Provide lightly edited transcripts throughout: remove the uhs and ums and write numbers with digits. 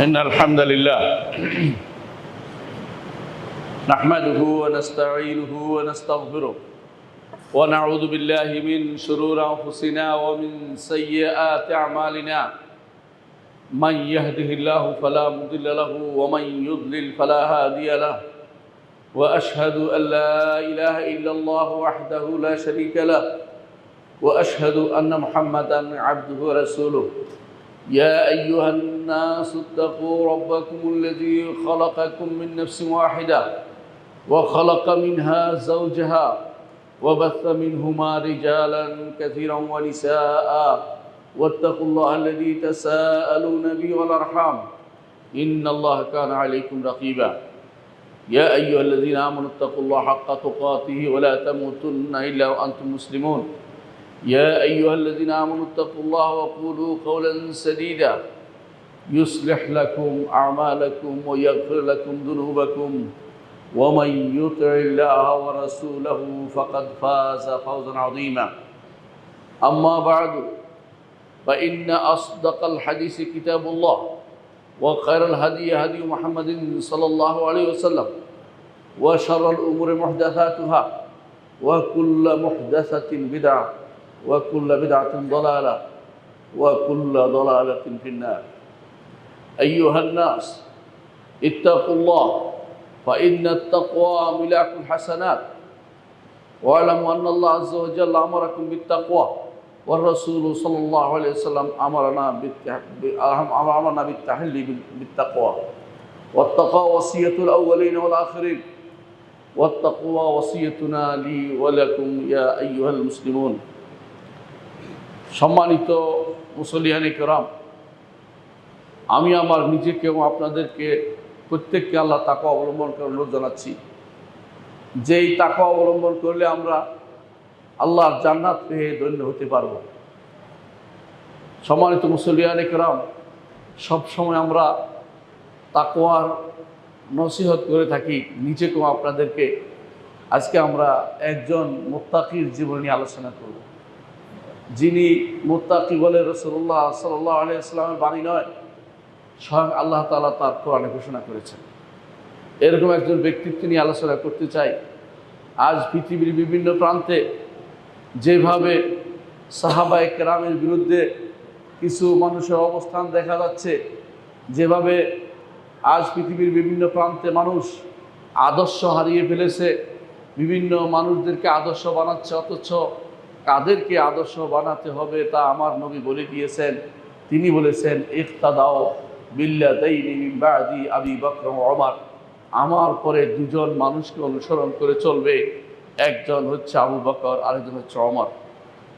إن الحمد لله نحمده ونستعينه ونستغفره ونعوذ بالله من شرور أنفسنا ومن سيئات أعمالنا من يهده الله فلا مضل له ومن يضلل فلا هادي له وأشهد أن لا إله إلا الله وحده لا شريك له وأشهد أن محمدًا عبده ورسوله يا أيها الناس اتقوا ربكم الذي خلقكم من نفس واحدة وخلق منها زوجها وبث منهما رجالا كثيرا ونساء واتقوا الله الذي تساءلون به والأرحام إن الله كان عليكم رقيبا يا أيها الذين آمنوا اتقوا الله حق تقاته ولا تموتن إلا وأنتم مسلمون يا أيها الذين آمنوا اتقوا الله وقولوا قولا سديدا يصلح لكم أعمالكم ويغفر لكم ذنوبكم ومن يطع الله ورسوله فقد فاز فوزا عظيما أما بعد فإن أصدق الحديث كتاب الله وخير الهدي هدي محمد صلى الله عليه وسلم وشر الأمور محدثاتها وكل محدثة بدعة وكل بدعة ضلالة وكل ضلالة في النار أيها الناس اتقوا الله فإن التقوى ملاك الحسنات واعلموا أن الله عز وجل أمركم بالتقوى والرسول صلى الله عليه وسلم أمرنا بالتحلي بالتقوى والتقوى وصية الأولين والآخرين والتقوى وصيتنا لي ولكم يا أيها المسلمون সম্মানিত মুসল্লিয়ানে কেরাম, আমি আমার নিজেকে এবং আপনাদেরকে প্রত্যেককে আল্লাহ তাকওয়া অবলম্বন করার অনুরোধ জানাচ্ছি। যেই তাকওয়া অবলম্বন করলে আমরা আল্লাহর জান্নাত পেয়ে ধন্য হতে পারব। সম্মানিত মুসল্লিয়ানে কেরাম, সবসময় আমরা তাকওয়ার নসিহত করে থাকি নিজেকেও আপনাদেরকে। আজকে আমরা একজন মুত্তাকির জীবন নিয়ে আলোচনা করব, যিনি মুত্তাকি বলে রাসূলুল্লাহ সাল্লাল্লাহু আলাইহি ওয়াসাল্লামের বাণী নয়, স্বয়ং আল্লাহ তাআলা তার কোরআনে ঘোষণা করেছেন। এরকম একজন ব্যক্তিত্ব নিয়ে আলোচনা করতে চাই। আজ পৃথিবীর বিভিন্ন প্রান্তে যেভাবে সাহাবায়ে কেরামের বিরুদ্ধে কিছু মানুষের অবস্থান দেখা যাচ্ছে, যেভাবে আজ পৃথিবীর বিভিন্ন প্রান্তে মানুষ আদর্শ হারিয়ে ফেলেছে, বিভিন্ন মানুষদেরকে আদর্শ বানাচ্ছে, অথচ কাদেরকে আদর্শ বানাতে হবে তা আমার নবী বলে দিয়েছেন। তিনি বলেছেন, ইক্তাদাও বিল্লাযাইনি মিন বা'দি আবী বকর ওয়া ওমর, আমার পরে দুজন মানুষকে অনুসরণ করে চলবে, একজন হচ্ছে আবু বকর, আরেকজন হচ্ছে ওমর।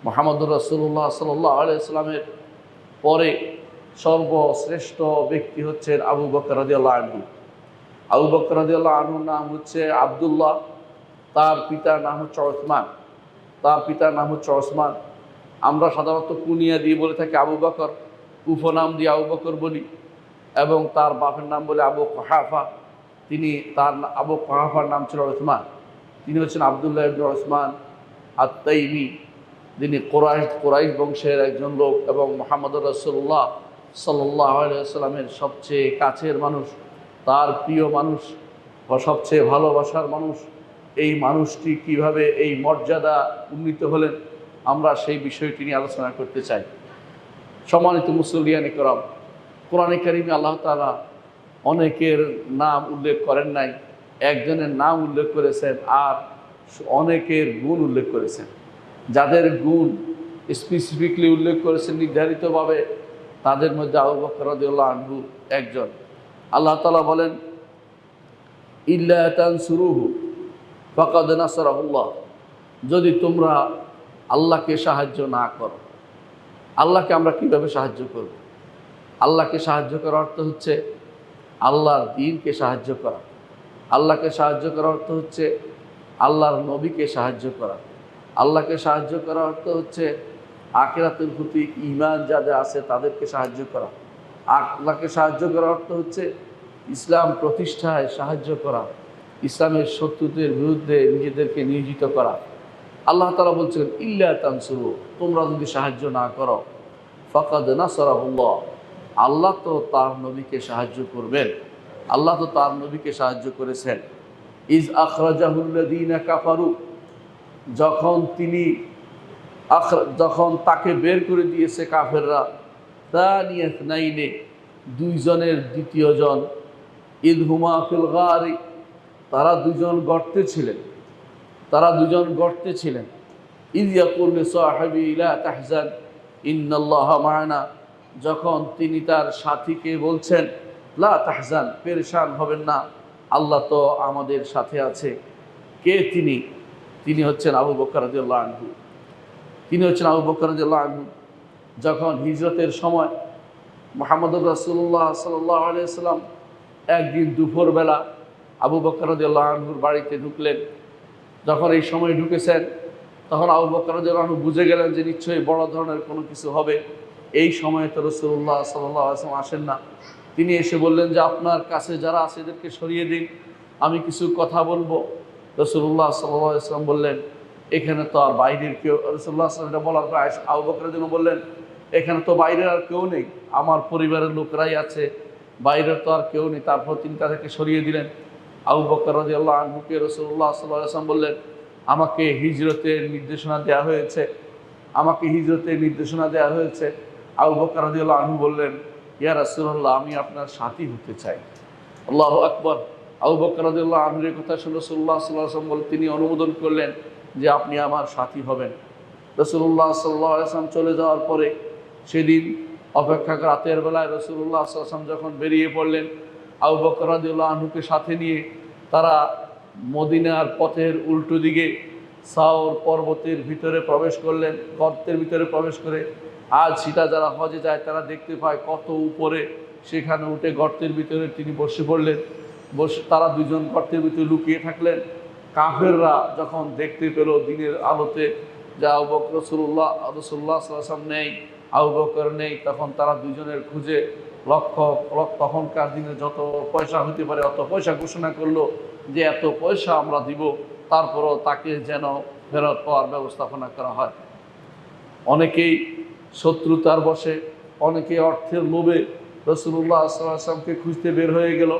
মুহাম্মদুর রাসূলুল্লাহ সাল্লাল্লাহু আলাইহি ওয়াসাল্লামের পরে সর্বশ্রেষ্ঠ ব্যক্তি হচ্ছেন আবু বকর রাদিয়াল্লাহু আনহু। আবু বকর রাদিয়াল্লাহু আনহুর নাম হচ্ছে আব্দুল্লাহ, তার পিতার নাম হচ্ছে ওসমান। আমরা সাধারণত কুনিয়া দিয়ে বলে থাকি আবু বকর, উপনাম দিয়ে আবু বকর বলি, এবং তার বাপের নাম বলে আবু কুহাফা। আবু কুহাফার নাম ছিল ওসমান। তিনি হচ্ছেন আবদুল্লাহ ইবনে ওসমান আত-তাইমি, যিনি কুরাইশ বংশের একজন লোক এবং মুহাম্মদুর রাসূলুল্লাহ সাল্লাল্লাহু আলাইহি ওয়াসাল্লামের সবচেয়ে কাছের মানুষ, তার প্রিয় মানুষ বা সবচেয়ে ভালোবাসার মানুষ। এই মানুষটি কিভাবে এই মর্যাদা উন্নীত হলেন, আমরা সেই বিষয়টি নিয়ে আলোচনা করতে চাই। সম্মানিত মুসল্লিয়ানে কেরাম, কোরআনে কারিমে আল্লাহ তাআলা অনেকের নাম উল্লেখ করেন নাই, একজনের নাম উল্লেখ করেছেন আর অনেকের গুণ উল্লেখ করেছেন। যাদের গুণ স্পেসিফিকলি উল্লেখ করেছেন নির্ধারিতভাবে, তাদের মধ্যে আবু বকর রাদিয়াল্লাহু আনহু একজন। আল্লাহ তাআলা বলেন, ইল্লা তানসুরুহু ফাকাদ নাসারাহুল্লাহ, যদি তোমরা আল্লাহকে সাহায্য না করো। আল্লাহকে আমরা কীভাবে সাহায্য করব? আল্লাহকে সাহায্য করার অর্থ হচ্ছে আল্লাহর দ্বীনকে সাহায্য করা। আল্লাহকে সাহায্য করার অর্থ হচ্ছে আল্লাহর নবীকে সাহায্য করা। আল্লাহকে সাহায্য করার অর্থ হচ্ছে আখিরাতের প্রতি ঈমান যাদের আছে তাদেরকে সাহায্য করা। আল্লাহকে সাহায্য করার অর্থ হচ্ছে ইসলাম প্রতিষ্ঠায় সাহায্য করা, ইসলামের শত্রুদের বিরুদ্ধে নিজেদেরকে নিয়োজিত করা। আল্লাহ তাআলা বলছেন, ইল্লা তানসুরু, তোমরা যদি সাহায্য না করো, ফাকাদ নাসারাহুল্লাহ, আল্লাহ তো তার নবীকে সাহায্য করবেন, আল্লাহ তো তার নবীকে সাহায্য করেছেন। ইজ আখরাজাহুল্লাযীনা কাফারু, যখন তাকে বের করে দিয়েছে কাফেররা, তানিয়া ইসনাইনে, দুইজনের দ্বিতীয় জন, ইদ হুমা ফিল গারি, তারা দুজন গর্তে ছিলেন। ইদ ইয়াকুল লিসাহিবি লা তাহজান ইন্নাল্লাহা মা'ানা, যখন তিনি তার সাথীকে বলছেন লা তাহজান, পেরেশান হবেন না, আল্লাহ তো আমাদের সাথে আছে। কে তিনি? তিনি হচ্ছেন আবু বকর রাদিয়াল্লাহু আনহু। যখন হিজরতের সময় মুহাম্মদুর রাসূলুল্লাহ সাল্লাল্লাহু আলাইহি ওয়াসাল্লাম একদিন দুপুরবেলা আবু বকর রাদিয়াল্লাহু আনহুর বাড়িতে ঢুকলেন। যখন এই সময় ঢুকেছেন, তখন আবু বকর রাদিয়াল্লাহু আনহু বুঝে গেলেন যে নিশ্চয়ই বড় ধরনের কোনো কিছু হবে। এই সময়ে তো রাসূলুল্লাহ সাল্লাল্লাহু আলাইহি ওয়াসাল্লাম আসেন না। তিনি এসে বললেন যে আপনার কাছে যারা আছে এদেরকে সরিয়ে দিন, আমি কিছু কথা বলবো। রাসূলুল্লাহ সাল্লাল্লাহু আলাইহি ওয়াসাল্লাম বললেন, এখানে তো আর বাইরের কেউ, রাসূলুল্লাহ সাল্লাল্লাহু আলাইহি ওয়াসাল্লাম বলার পর আবু বকর জন্য বললেন, এখানে তো বাইরের আর কেউ নেই, আমার পরিবারের লোকরাই আছে, বাইরের তো আর কেউ নেই। তারপর তিনি তাদেরকে সরিয়ে দিলেন। আবু বকর রাদিয়াল্লাহু আনহুকে রাসূলুল্লাহ সাল্লাল্লাহু আলাইহি ওয়াসাল্লাম বললেন, আমাকে হিজরতের নির্দেশনা দেওয়া হয়েছে। আবু বকর রাদিয়াল্লাহু আনহু বললেন, ইয়া রাসূলুল্লাহ, আমি আপনার সাথী হতে চাই। আল্লাহু আকবার। আবু বকর রাদিয়াল্লাহু আনহুর কথা শুনে রাসূলুল্লাহ সাল্লাল্লাহু আলাইহি ওয়াসাল্লাম বলেন, তিনি অনুমোদন করলেন যে আপনি আমার সাথী হবেন। রাসূলুল্লাহ সাল্লাল্লাহু আলাইহি ওয়াসাল্লাম চলে যাওয়ার পরে সেদিন অপেক্ষা রাতের বেলায় রাসূলুল্লাহ সাল্লাল্লাহু আলাইহি ওয়াসাল্লাম যখন বেরিয়ে পড়লেন, আবু বকর রাদিয়াল্লাহু আনহুকে সাথে নিয়ে তারা মদিনার পথের উল্টো দিকে সাওর পর্বতের ভিতরে প্রবেশ করলেন। গর্তের ভিতরে প্রবেশ করে, আজ সেটা যারা হজে যায় তারা দেখতে পায় কত উপরে, সেখানে উঠে গর্তের ভিতরে তিনি বসে পড়লেন। তারা দুজন গর্তের ভিতরে লুকিয়ে থাকলেন। কাফেররা যখন দেখতে পেল দিনের আলোতে যে আবু বকর রাসূলুল্লাহ সাল্লাল্লাহু আলাইহি ওয়াসাল্লাম নেই, আবু বকর নেই, তখন তারা দুজনের খুঁজে তখনকার দিনে যত পয়সা হতে পারে অত পয়সা ঘোষণা করলো যে এত পয়সা আমরা দিব, তারপরও তাকে যেন ফেরত পাওয়ার ব্যবস্থাপনা করা হয়। অনেকেই শত্রুতার বশে, অনেকে অর্থের লোভে রাসূলুল্লাহ সাল্লাল্লাহু আলাইহি ওয়াসাল্লামকে খুঁজতে বের হয়ে গেল।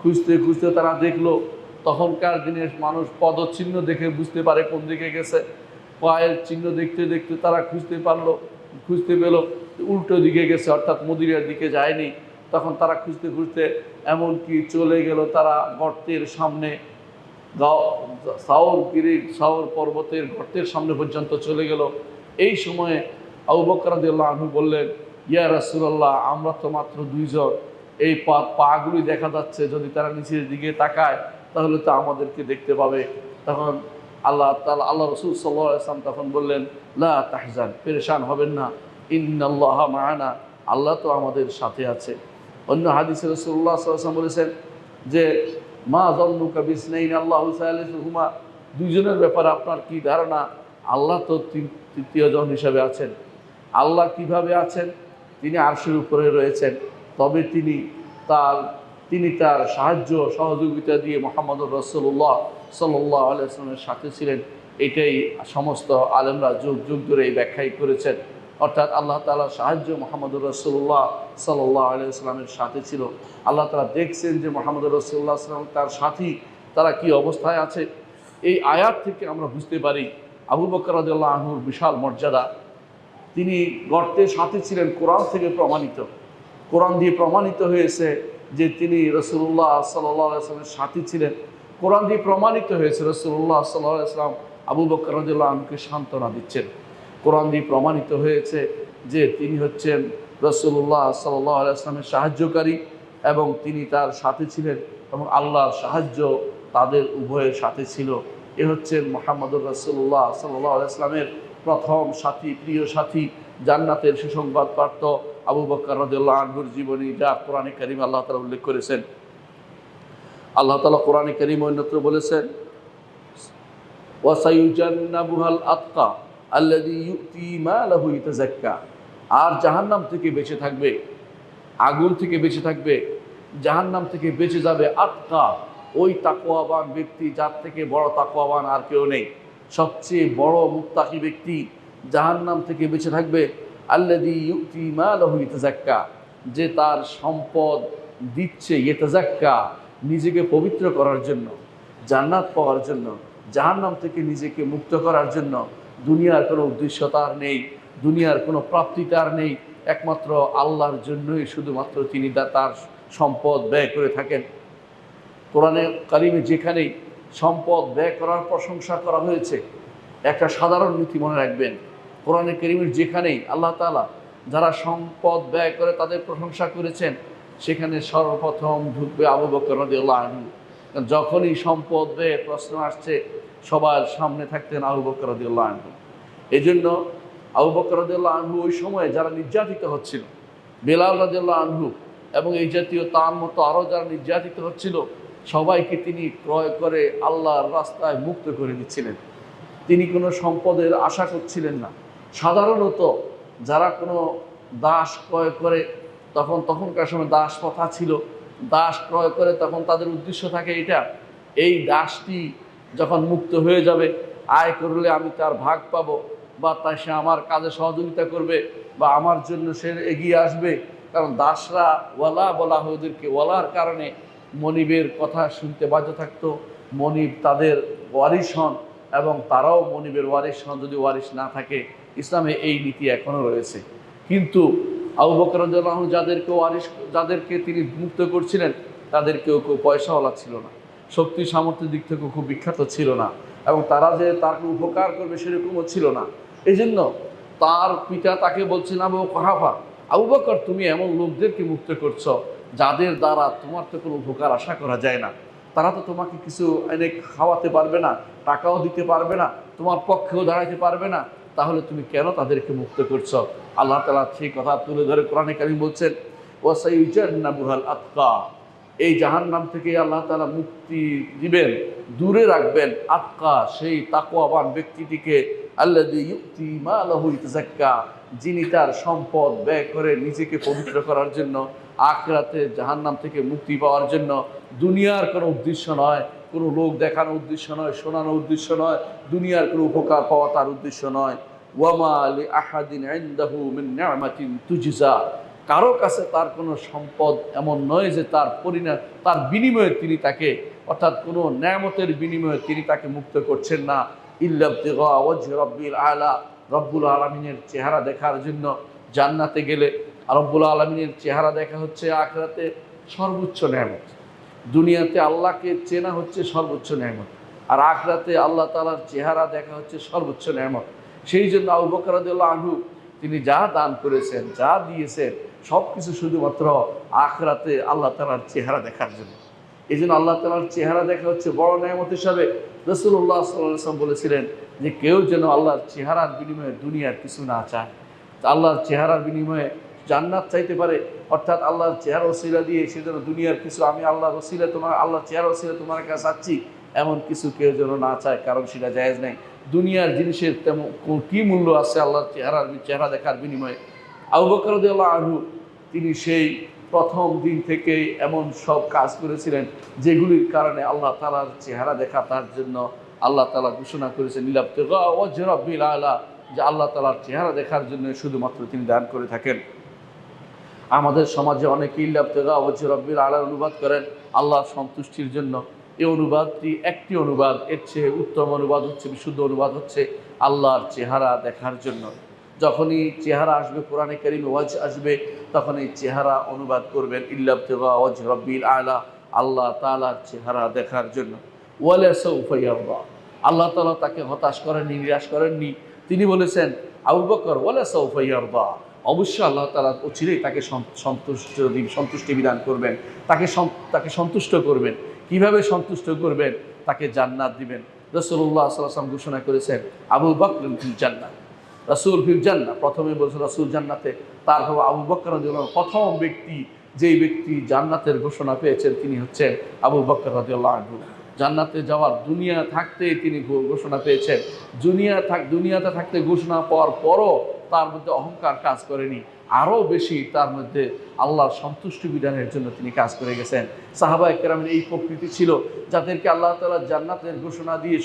খুঁজতে তারা দেখলো, তখনকার দিনের মানুষ পদচিহ্ন দেখে বুঝতে পারে কোন দিকে গেছে। পায়ের চিহ্ন দেখতে দেখতে তারা খুঁজতে পেল উল্টো দিকে গেছে, অর্থাৎ মদিনার দিকে যায়নি। তখন তারা খুঁজতে এমনকি চলে গেল তারা গর্তের সামনে, সাওর পর্বতের গর্তের সামনে পর্যন্ত চলে গেল। এই সময়ে আবু বকর রাদিয়াল্লাহু আনহু বললেন, ইয়া রাসূলুল্লাহ, আমরা তো মাত্র দুইজন, এই পাগুলি দেখা যাচ্ছে, যদি তারা নিচের দিকে তাকায় তাহলে তো আমাদেরকে দেখতে পাবে। তখন আল্লাহ রাসূল সাল্লাল্লাহু আলাইহি ওয়াসাল্লাম তখন বললেন, লা তাহজান, পেরেশান হবেন না, ইন্নাল্লাহা মা'ানা, আল্লাহ তো আমাদের সাথে আছে। অন্য হাদিসে রাসূলুল্লাহ সাল্লাল্লাহু আলাইহি ওয়াসাল্লাম বলেছেন যে মা যান্নুকা বিসনাইন আল্লাহু সালিসুহুমা, দুইজনের ব্যাপারে আপনার কি ধারণা? আল্লাহ তো তৃতীয় জন হিসাবে আছেন। আল্লাহ কিভাবে আছেন? তিনি আরশের উপরে রয়েছেন, তবে তিনি তার সাহায্য সহযোগিতা দিয়ে মুহাম্মদুর রাসূলুল্লাহ সাল্লাল্লাহু আলাইহি ওয়াসাল্লামের সাথে ছিলেন। এটাই সমস্ত আলেমরা যুগ যুগ ধরে এই ব্যাখ্যাই করেছেন। অর্থাৎ আল্লাহ তাআলার সাহায্য মুহাম্মদুর রাসূলুল্লাহ সাল্লাল্লাহু আলাইহি ওয়াসাল্লামের সাথে ছিল। আল্লাহ তাআলা দেখছেন যে মুহাম্মদুর রাসূলুল্লাহ সাল্লাল্লাহু আলাইহি ওয়াসাল্লাম তার সাথী, তারা কি অবস্থায় আছে। এই আয়াত থেকে আমরা বুঝতে পারি আবু বকর রাদিয়াল্লাহু আনহুর বিশাল মর্যাদা। তিনি গর্তের সাথী ছিলেন, কোরআন থেকে প্রমাণিত, কোরআন দিয়ে প্রমাণিত হয়েছে যে তিনি রাসূলুল্লাহ সাল্লাল্লাহু আলাইহি ওয়াসাল্লামের সাথী ছিলেন। কোরআন দিয়ে প্রমাণিত হয়েছে রাসূলুল্লাহ সাল্লাল্লাহু আলাইহি ওয়াসাল্লাম আবু বকর রাদিয়াল্লাহু আনহুকে সান্ত্বনা দিচ্ছেন। কোরআন দিয়ে প্রমাণিত হয়েছে যে তিনি হচ্ছেন রাসূলুল্লাহ সাল্লাল্লাহু আলাইহি ওয়াসাল্লামের সাহায্যকারী এবং তিনি তার সাথে ছিলেন এবং আল্লাহর সাহায্য তাদের উভয়ের সাথে ছিল। এ হচ্ছেন মুহাম্মদুর রাসূলুল্লাহ সাল্লাল্লাহু আলাইহি ওয়াসাল্লামের প্রথম সাথী, প্রিয় সাথী, জান্নাতের সুসংবাদ প্রাপ্ত আবু বকর রাদিয়াল্লাহু আনহুর জীবনী, যা কোরআনে কারীমে আল্লাহ তাআলা উল্লেখ করেছেন। আল্লাহ তাআলা কোরআনে কারীমে অন্যত্র বলেছেন, ওয়া সায়ুজান্নাবুহাল আতকা আল্লাযী ইউতি মালাহু ইয়াতাযাক্কা, আর জাহান্নাম থেকে বেঁচে থাকবে, আগুন থেকে বেঁচে থাকবে, জাহান্নাম থেকে বেঁচে যাবে আতকা, ওই তাকওয়াবান ব্যক্তি যার থেকে বড় তাকওয়াবান আর কেউ নেই। সবচেয়ে বড় মুত্তাকি ব্যক্তি জাহান্নাম থেকে বেঁচে থাকবে। আল্লাযী ইউতি মালাহু ইয়াতাযাক্কা, যে তার সম্পদ দিচ্ছে ইয়েতাজাক্কা, নিজেকে পবিত্র করার জন্য, জান্নাত পাওয়ার জন্য, জাহান্নাম থেকে নিজেকে মুক্ত করার জন্য। দুনিয়ার কোনো উদ্দেশ্য তার নেই, দুনিয়ার কোনো প্রাপ্তি তার নেই, একমাত্র আল্লাহর জন্যই শুধুমাত্র তিনি তার সম্পদ ব্যয় করে থাকেন। কোরআনে কারিমে যেখানেই সম্পদ ব্যয় করার প্রশংসা করা হয়েছে, একটা সাধারণ নীতি মনে রাখবেন, কোরআনে কারিমের যেখানেই আল্লাহ তাআলা যারা সম্পদ ব্যয় করে তাদের প্রশংসা করেছেন, সেখানে সর্বপ্রথম ঢুকবে আবু বকর রাদিয়াল্লাহু আনহু। যখনই সম্পদ ব্যয়ের প্রশ্ন আসছে, সবার সামনে থাকতেন আবু বকর রাদিয়াল্লাহু আনহু। এই জন্য আবু বকর রাদিয়াল্লাহু আনহু ওই সময়ে যারা নির্যাতিত হচ্ছিল, বেলাল রাদিয়াল্লাহু আনহু এবং এই জাতীয় তার মতো আরও যারা নির্যাতিত হচ্ছিল, সবাইকে তিনি ক্রয় করে আল্লাহর রাস্তায় মুক্ত করে দিচ্ছিলেন। তিনি কোনো সম্পদের আশা করছিলেন না। সাধারণত যারা কোনো দাস ক্রয় করে, তখনকার সময় দাস প্রথা ছিল, দাস ক্রয় করে তখন তাদের উদ্দেশ্য থাকে এটা, এই দাসটি যখন মুক্ত হয়ে যাবে, আয় করলে আমি তার ভাগ পাবো, বা তাই সে আমার কাজে সহযোগিতা করবে, বা আমার জন্য সে এগিয়ে আসবে। কারণ দাসরা ওয়ালা বলা হয়, ওদেরকে ওয়ালার কারণে মনিবের কথা শুনতে বাধ্য থাকতো। মনিব তাদের ওয়ারিশ হন এবং তারাও মনিবের ওয়ারিশ হন যদি ওয়ারিশ না থাকে। ইসলামে এই নীতি এখনও রয়েছে। কিন্তু আবু বকর রাদিয়াল্লাহু আনহু যাদেরকে তিনি মুক্ত করছিলেন, তাদের কেউ পয়সাওয়ালা ছিল না, শক্তি সামর্থ্যের দিক থেকেও খুব বিখ্যাত ছিল না, এবং তারা যে তাকে উপকার করবে সেরকমও ছিল না। এই জন্য তার পিতা তাকে বলছেন, আবু কুহাফা, আবু বকর, তুমি এমন লোকদেরকে মুক্ত করছো যাদের দ্বারা তোমার তো কোনো উপকার আশা করা যায় না। তারা তো তোমাকে কিছু এনে খাওয়াতে পারবে না, টাকাও দিতে পারবে না, তোমার পক্ষেও দাঁড়াতে পারবে না, তাহলে তুমি কেন তাদেরকে মুক্ত করছো? আল্লাহ তাআলা সেই কথা তুলে ধরে কোরআনে কারীম বলছেন, ওয়াসাইয়ুজান্নাবুহাল আতকা, এই জাহান্নাম থেকে আল্লাহ তাআলা মুক্তি দিবেন, দূরে রাখবেন আতকা, সেই তাকওয়াবান ব্যক্তিটিকে, আল্লাযী ইউতি মালাহু ইয়াতাযাক্কা, যিনি তার সম্পদ ব্যয় করে নিজেকে পবিত্র করার জন্য, আখিরাতে জাহান্নাম থেকে মুক্তি পাওয়ার জন্য। দুনিয়ার কোনো উদ্দেশ্য নয়, কোনো লোক দেখানোর উদ্দেশ্য নয়, শোনানোর উদ্দেশ্য নয়, দুনিয়ার কোনো উপকার পাওয়া তার উদ্দেশ্য নয়। ওয়ামা লিআহাদিন ইনদাহু মিন নি'মাতিন তুজজা, কারো কাছে তার কোনো সম্পদ এমন নয় যে তার বিনিময়ে তিনি তাকে, অর্থাৎ কোনো নেয়ামতের বিনিময়ে তিনি তাকে মুক্ত করছেন না, ইল্লা ইবতিগা ওয়াজহি রাব্বিল আলা, রব্বুল আলামিনের চেহারা দেখার জন্য। জান্নাতে গেলে রব্বুল আলামিনের চেহারা দেখা হচ্ছে আখিরাতে সর্বোচ্চ নেয়ামত। দুনিয়াতে আল্লাহকে চেনা হচ্ছে সর্বোচ্চ নেয়ামত, আর আখিরাতে আল্লাহ তাআলার চেহারা দেখা হচ্ছে সর্বোচ্চ নেয়ামত। সেই জন্য আবু বকর রাদিয়াল্লাহু আনহু তিনি যা দান করেছেন, যা দিয়েছেন, সব কিছু শুধুমাত্র আখিরাতে আল্লাহ তাআলার চেহারা দেখার জন্য। এই জন্য আল্লাহ তাআলার চেহারা দেখা হচ্ছে বড় নেয়ামত হিসাবে রাসূলুল্লাহ সাল্লাল্লাহু আলাইহি ওয়াসাল্লাম বলেছিলেন যে কেউ যেন আল্লাহর চেহারার বিনিময়ে দুনিয়ার কিছু না চায়, আল্লাহর চেহারার বিনিময়ে জান্নাত চাইতে পারে, অর্থাৎ আল্লাহর চেহারা ওসিলা দিয়ে সে যেন দুনিয়ার কিছু, আমি আল্লাহর ওসিলা আল্লাহর চেহারা ওসিলা তোমার কাছে চাচ্ছি, এমন কিছু কেউ যেন না চায়, কারণ সেটা জায়েজ নেই। দুনিয়ার জিনিসের তেমন কী মূল্য আছে আল্লাহর চেহারা দেখার বিনিময়ে? আবু বকর রাদিয়াল্লাহু আনহু তিনি সেই প্রথম দিন থেকে এমন সব কাজ করেছিলেন যেগুলির কারণে আল্লাহ তাআলার চেহারা দেখা তার জন্য আল্লাহ তাআলা ঘোষণা করেছেন লিলাবতিগা ওয়াজহি রাব্বিল আলা, যে আল্লাহ তাআলার চেহারা দেখার জন্য শুধুমাত্র তিনি দান করে থাকেন। আমাদের সমাজে অনেকে লিলাবতিগা ওয়াজহি রাব্বিল আলা অনুবাদ করেন আল্লাহর সন্তুষ্টির জন্য। এই অনুবাদটি একটি অনুবাদ, এর চেয়ে উত্তম অনুবাদ হচ্ছে, বিশুদ্ধ অনুবাদ হচ্ছে আল্লাহর চেহারা দেখার জন্য। যখনই চেহারা আসবে, কোরআনে কারীমে ওয়াজ আসবে, তখন এই চেহারা অনুবাদ করবেন ইল্লাবতিগা ওয়াজহি রাব্বিল আলা, আল্লাহ তাআলার চেহারা দেখার জন্য। ওয়ালা সাউফা ইয়ারদা, আল্লাহ তাআলা তাকে হতাশ করেননি, নিরাশ করেননি। তিনি বলেছেন, আবু বকর, ওয়ালা সাউফা ইয়ারদা, অবশ্যই আল্লাহ তাআলা অচিরেই তাকে সন্তুষ্টি বিধান করবেন, তাকে সন্তুষ্ট করবেন। কিভাবে সন্তুষ্ট করবেন? তাকে জান্নাত দিবেন। রাসূলুল্লাহ সাল্লাল্লাহু আলাইহি ওয়াসাল্লাম ঘোষণা করেছেন, আবু বকর ফিল জান্নাহ, রাসূল ফিল জান্নাহ, প্রথমে বলছেন রাসূল জান্নাতে, তারপর আবু বকর রাদিয়াল্লাহু আনহু, প্রথম ব্যক্তি যেই ব্যক্তি জান্নাতের ঘোষণা পেয়েছেন তিনি হচ্ছেন আবু বকর রাদিয়াল্লাহু আনহু। জান্নাতে যাওয়ার দুনিয়া থাকতেই তিনি ঘোষণা পেয়েছেন। দুনিয়াতে থাকতে ঘোষণা পাওয়ার পরও তার মধ্যে অহংকার কাজ করেনি, আরও বেশি তার মধ্যে আল্লাহর সন্তুষ্টি বিধানের জন্য তিনি কাজ করে গেছেন। সাহাবায়ে কেরামের এই প্রকৃতি ছিল, যাদেরকে আল্লাহ তাআলা জান্নাতের ঘোষণা দিয়ে,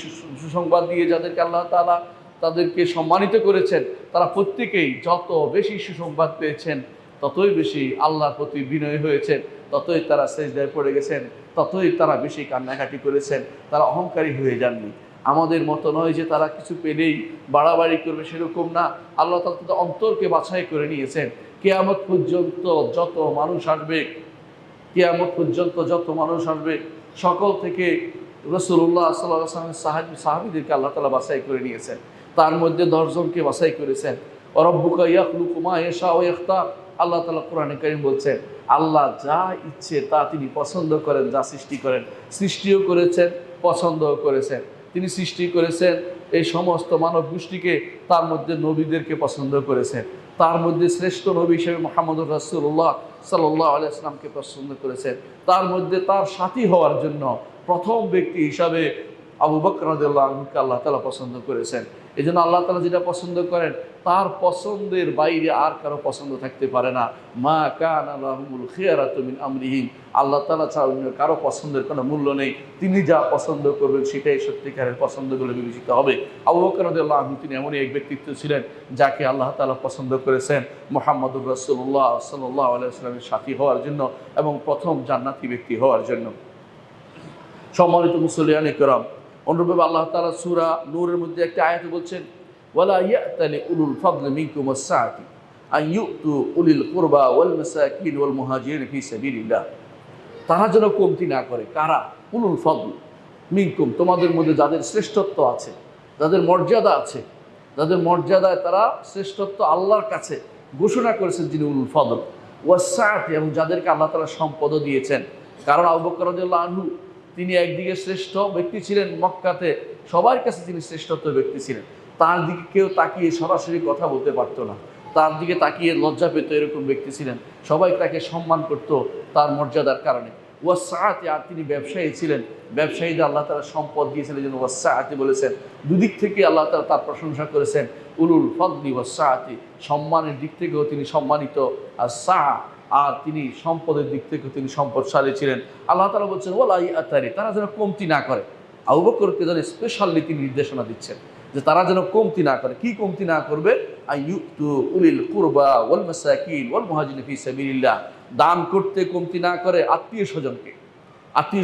সুসংবাদ দিয়ে যাদেরকে আল্লাহ তাআলা তাদেরকে সম্মানিত করেছেন, তারা প্রত্যেকেই যত বেশি সুসংবাদ পেয়েছেন ততই বেশি আল্লাহর প্রতি বিনয়ী হয়েছেন, ততই তারা সেজদায় পড়ে গেছেন, ততই তারা বেশি কান্নাকাটি করেছেন। তারা অহংকারী হয়ে যাননি। আমাদের মতো নয় যে তারা কিছু পেলেই বাড়াবাড়ি করবে, সেরকম না। আল্লাহ তাআলা তাদের অন্তরকে বাছাই করে নিয়েছেন। কিয়ামত পর্যন্ত যত মানুষ আসবে, কিয়ামত পর্যন্ত যত মানুষ আসবে, সকল থেকে রাসূলুল্লাহ সাল্লাল্লাহু আলাইহি ওয়াসাল্লামের সাহাবীদেরকে আল্লাহ তাআলা বাছাই করে নিয়েছেন। তার মধ্যে 10 জনকে বাছাই করেছেন। ওয়া রাব্বুকা ইয়াখলুকু মা ইয়াশাউ ওয়া ইখতার। আল্লাহ তাআলা কোরআনে কারীম বলছেন, আল্লাহ যা ইচ্ছে তা তিনি পছন্দ করেন, যা সৃষ্টি করেন। সৃষ্টিও করেছেন, পছন্দও করেছেন। তিনি সৃষ্টি করেছেন এই সমস্ত মানব গোষ্ঠীকে, তার মধ্যে নবীদেরকে পছন্দ করেছেন। তার মধ্যে শ্রেষ্ঠ নবী হিসেবে মুহাম্মদুর রাসূলুল্লাহ সাল্লাল্লাহু আলাইহি ওয়াসাল্লামকে পছন্দ করেছেন। তার মধ্যে তার সাথী হওয়ার জন্য প্রথম ব্যক্তি হিসাবে আবু বকর রাদিয়াল্লাহু আনহুকে আল্লাহ তাআলা পছন্দ করেছেন। এই জন্য আল্লাহ তাআলা যেটা পছন্দ করেন, তার পছন্দের বাইরে আর কারো পছন্দ থাকতে পারে না। মা কানা লাহুমুল খিয়ারাতু মিন আমরিহিম। আল্লাহ তাআলা ছাড়া অন্য কারো পছন্দের কোনো মূল্য নেই। তিনি যা পছন্দ করবেন সেটাই সত্যিকারের পছন্দ বলে বিবেচিত হবে। আবু বকর রাদিয়াল্লাহু আনহু তিনি এমনই এক ব্যক্তিত্ব ছিলেন যাকে আল্লাহ তাআলা পছন্দ করেছেন মুহাম্মদুর রাসূলুল্লাহ সাল্লাল্লাহু আলাইহি ওয়াসাল্লামের সাথী হওয়ার জন্য এবং প্রথম জান্নাতি ব্যক্তি হওয়ার জন্য। সম্মানিত মুসল্লিয়ানে কেরাম, অনুরূপভাবে আল্লাহ তাআলা সূরা নূরের মধ্যে একটা আয়াতে বলছেন, ওয়ালা ইয়াতালি উলুল ফাদলি মিনকুম ওয়াস-সাআতি আন ইউতু উলিল কুরবা ওয়াল মাসাকিন ওয়াল মুহাজিরিন ফি সাবিলিল্লাহ। তারা যেন কমতি না করে। কারা? উলুল ফদল মিনকুম, তোমাদের মধ্যে যাদের শ্রেষ্ঠত্ব আছে, যাদের মর্যাদা আছে, যাদের মর্যাদায় তারা শ্রেষ্ঠত্ব আল্লাহর কাছে ঘোষণা করেছেন, যিনি উলুল ফদল ওয়াস-সাআতি, এবং যাদেরকে আল্লাহ তাআলা সম্পদও দিয়েছেন। কারণ আবু বকর রাদিয়াল্লাহু আনহু তিনি একদিকে শ্রেষ্ঠ ব্যক্তি ছিলেন, মক্কাতে সবার কাছে তিনি শ্রেষ্ঠত্ব ব্যক্তি ছিলেন। তার দিকে কেউ তাকিয়ে সরাসরি কথা বলতে পারতো না, তার দিকে তাকিয়ে লজ্জা পেত, এরকম ব্যক্তি ছিলেন। সবাই তাকে সম্মান করত তার মর্যাদার কারণে। ওয়াস-সাআতি, আর তিনি ব্যবসায়ী ছিলেন। ব্যবসায়ীদের আল্লাহ তাআলা সম্পদ দিয়েছিলেন, যেন ওয়াস-সাআতি বলেছেন। দুদিক থেকে আল্লাহ তাআলা তার প্রশংসা করেছেন। উলুল ফদলি ওয়াস-সাআতি, সম্মানের দিক থেকেও তিনি সম্মানিত, আর সাআ, আর তিনি সম্পদের দিক থেকে তিনি সম্পদশালী ছিলেন। আল্লাহ তাআলা বলছেন ওয়ালা ইয়াতারি, তারা যেন কমতি না করে। আবু বকরকে যেন স্পেশালি তিনি নির্দেশনা দিচ্ছেন যে তারা যেন কমতি না করে। কি কমতি না করবে? আইয়ুতু উলিল কুরবা ওয়াল মাসাকিন ওয়াল মুহাজিরিন ফি সাবিলিল্লাহ, দান করতে কমতি না করে। আত্মীয়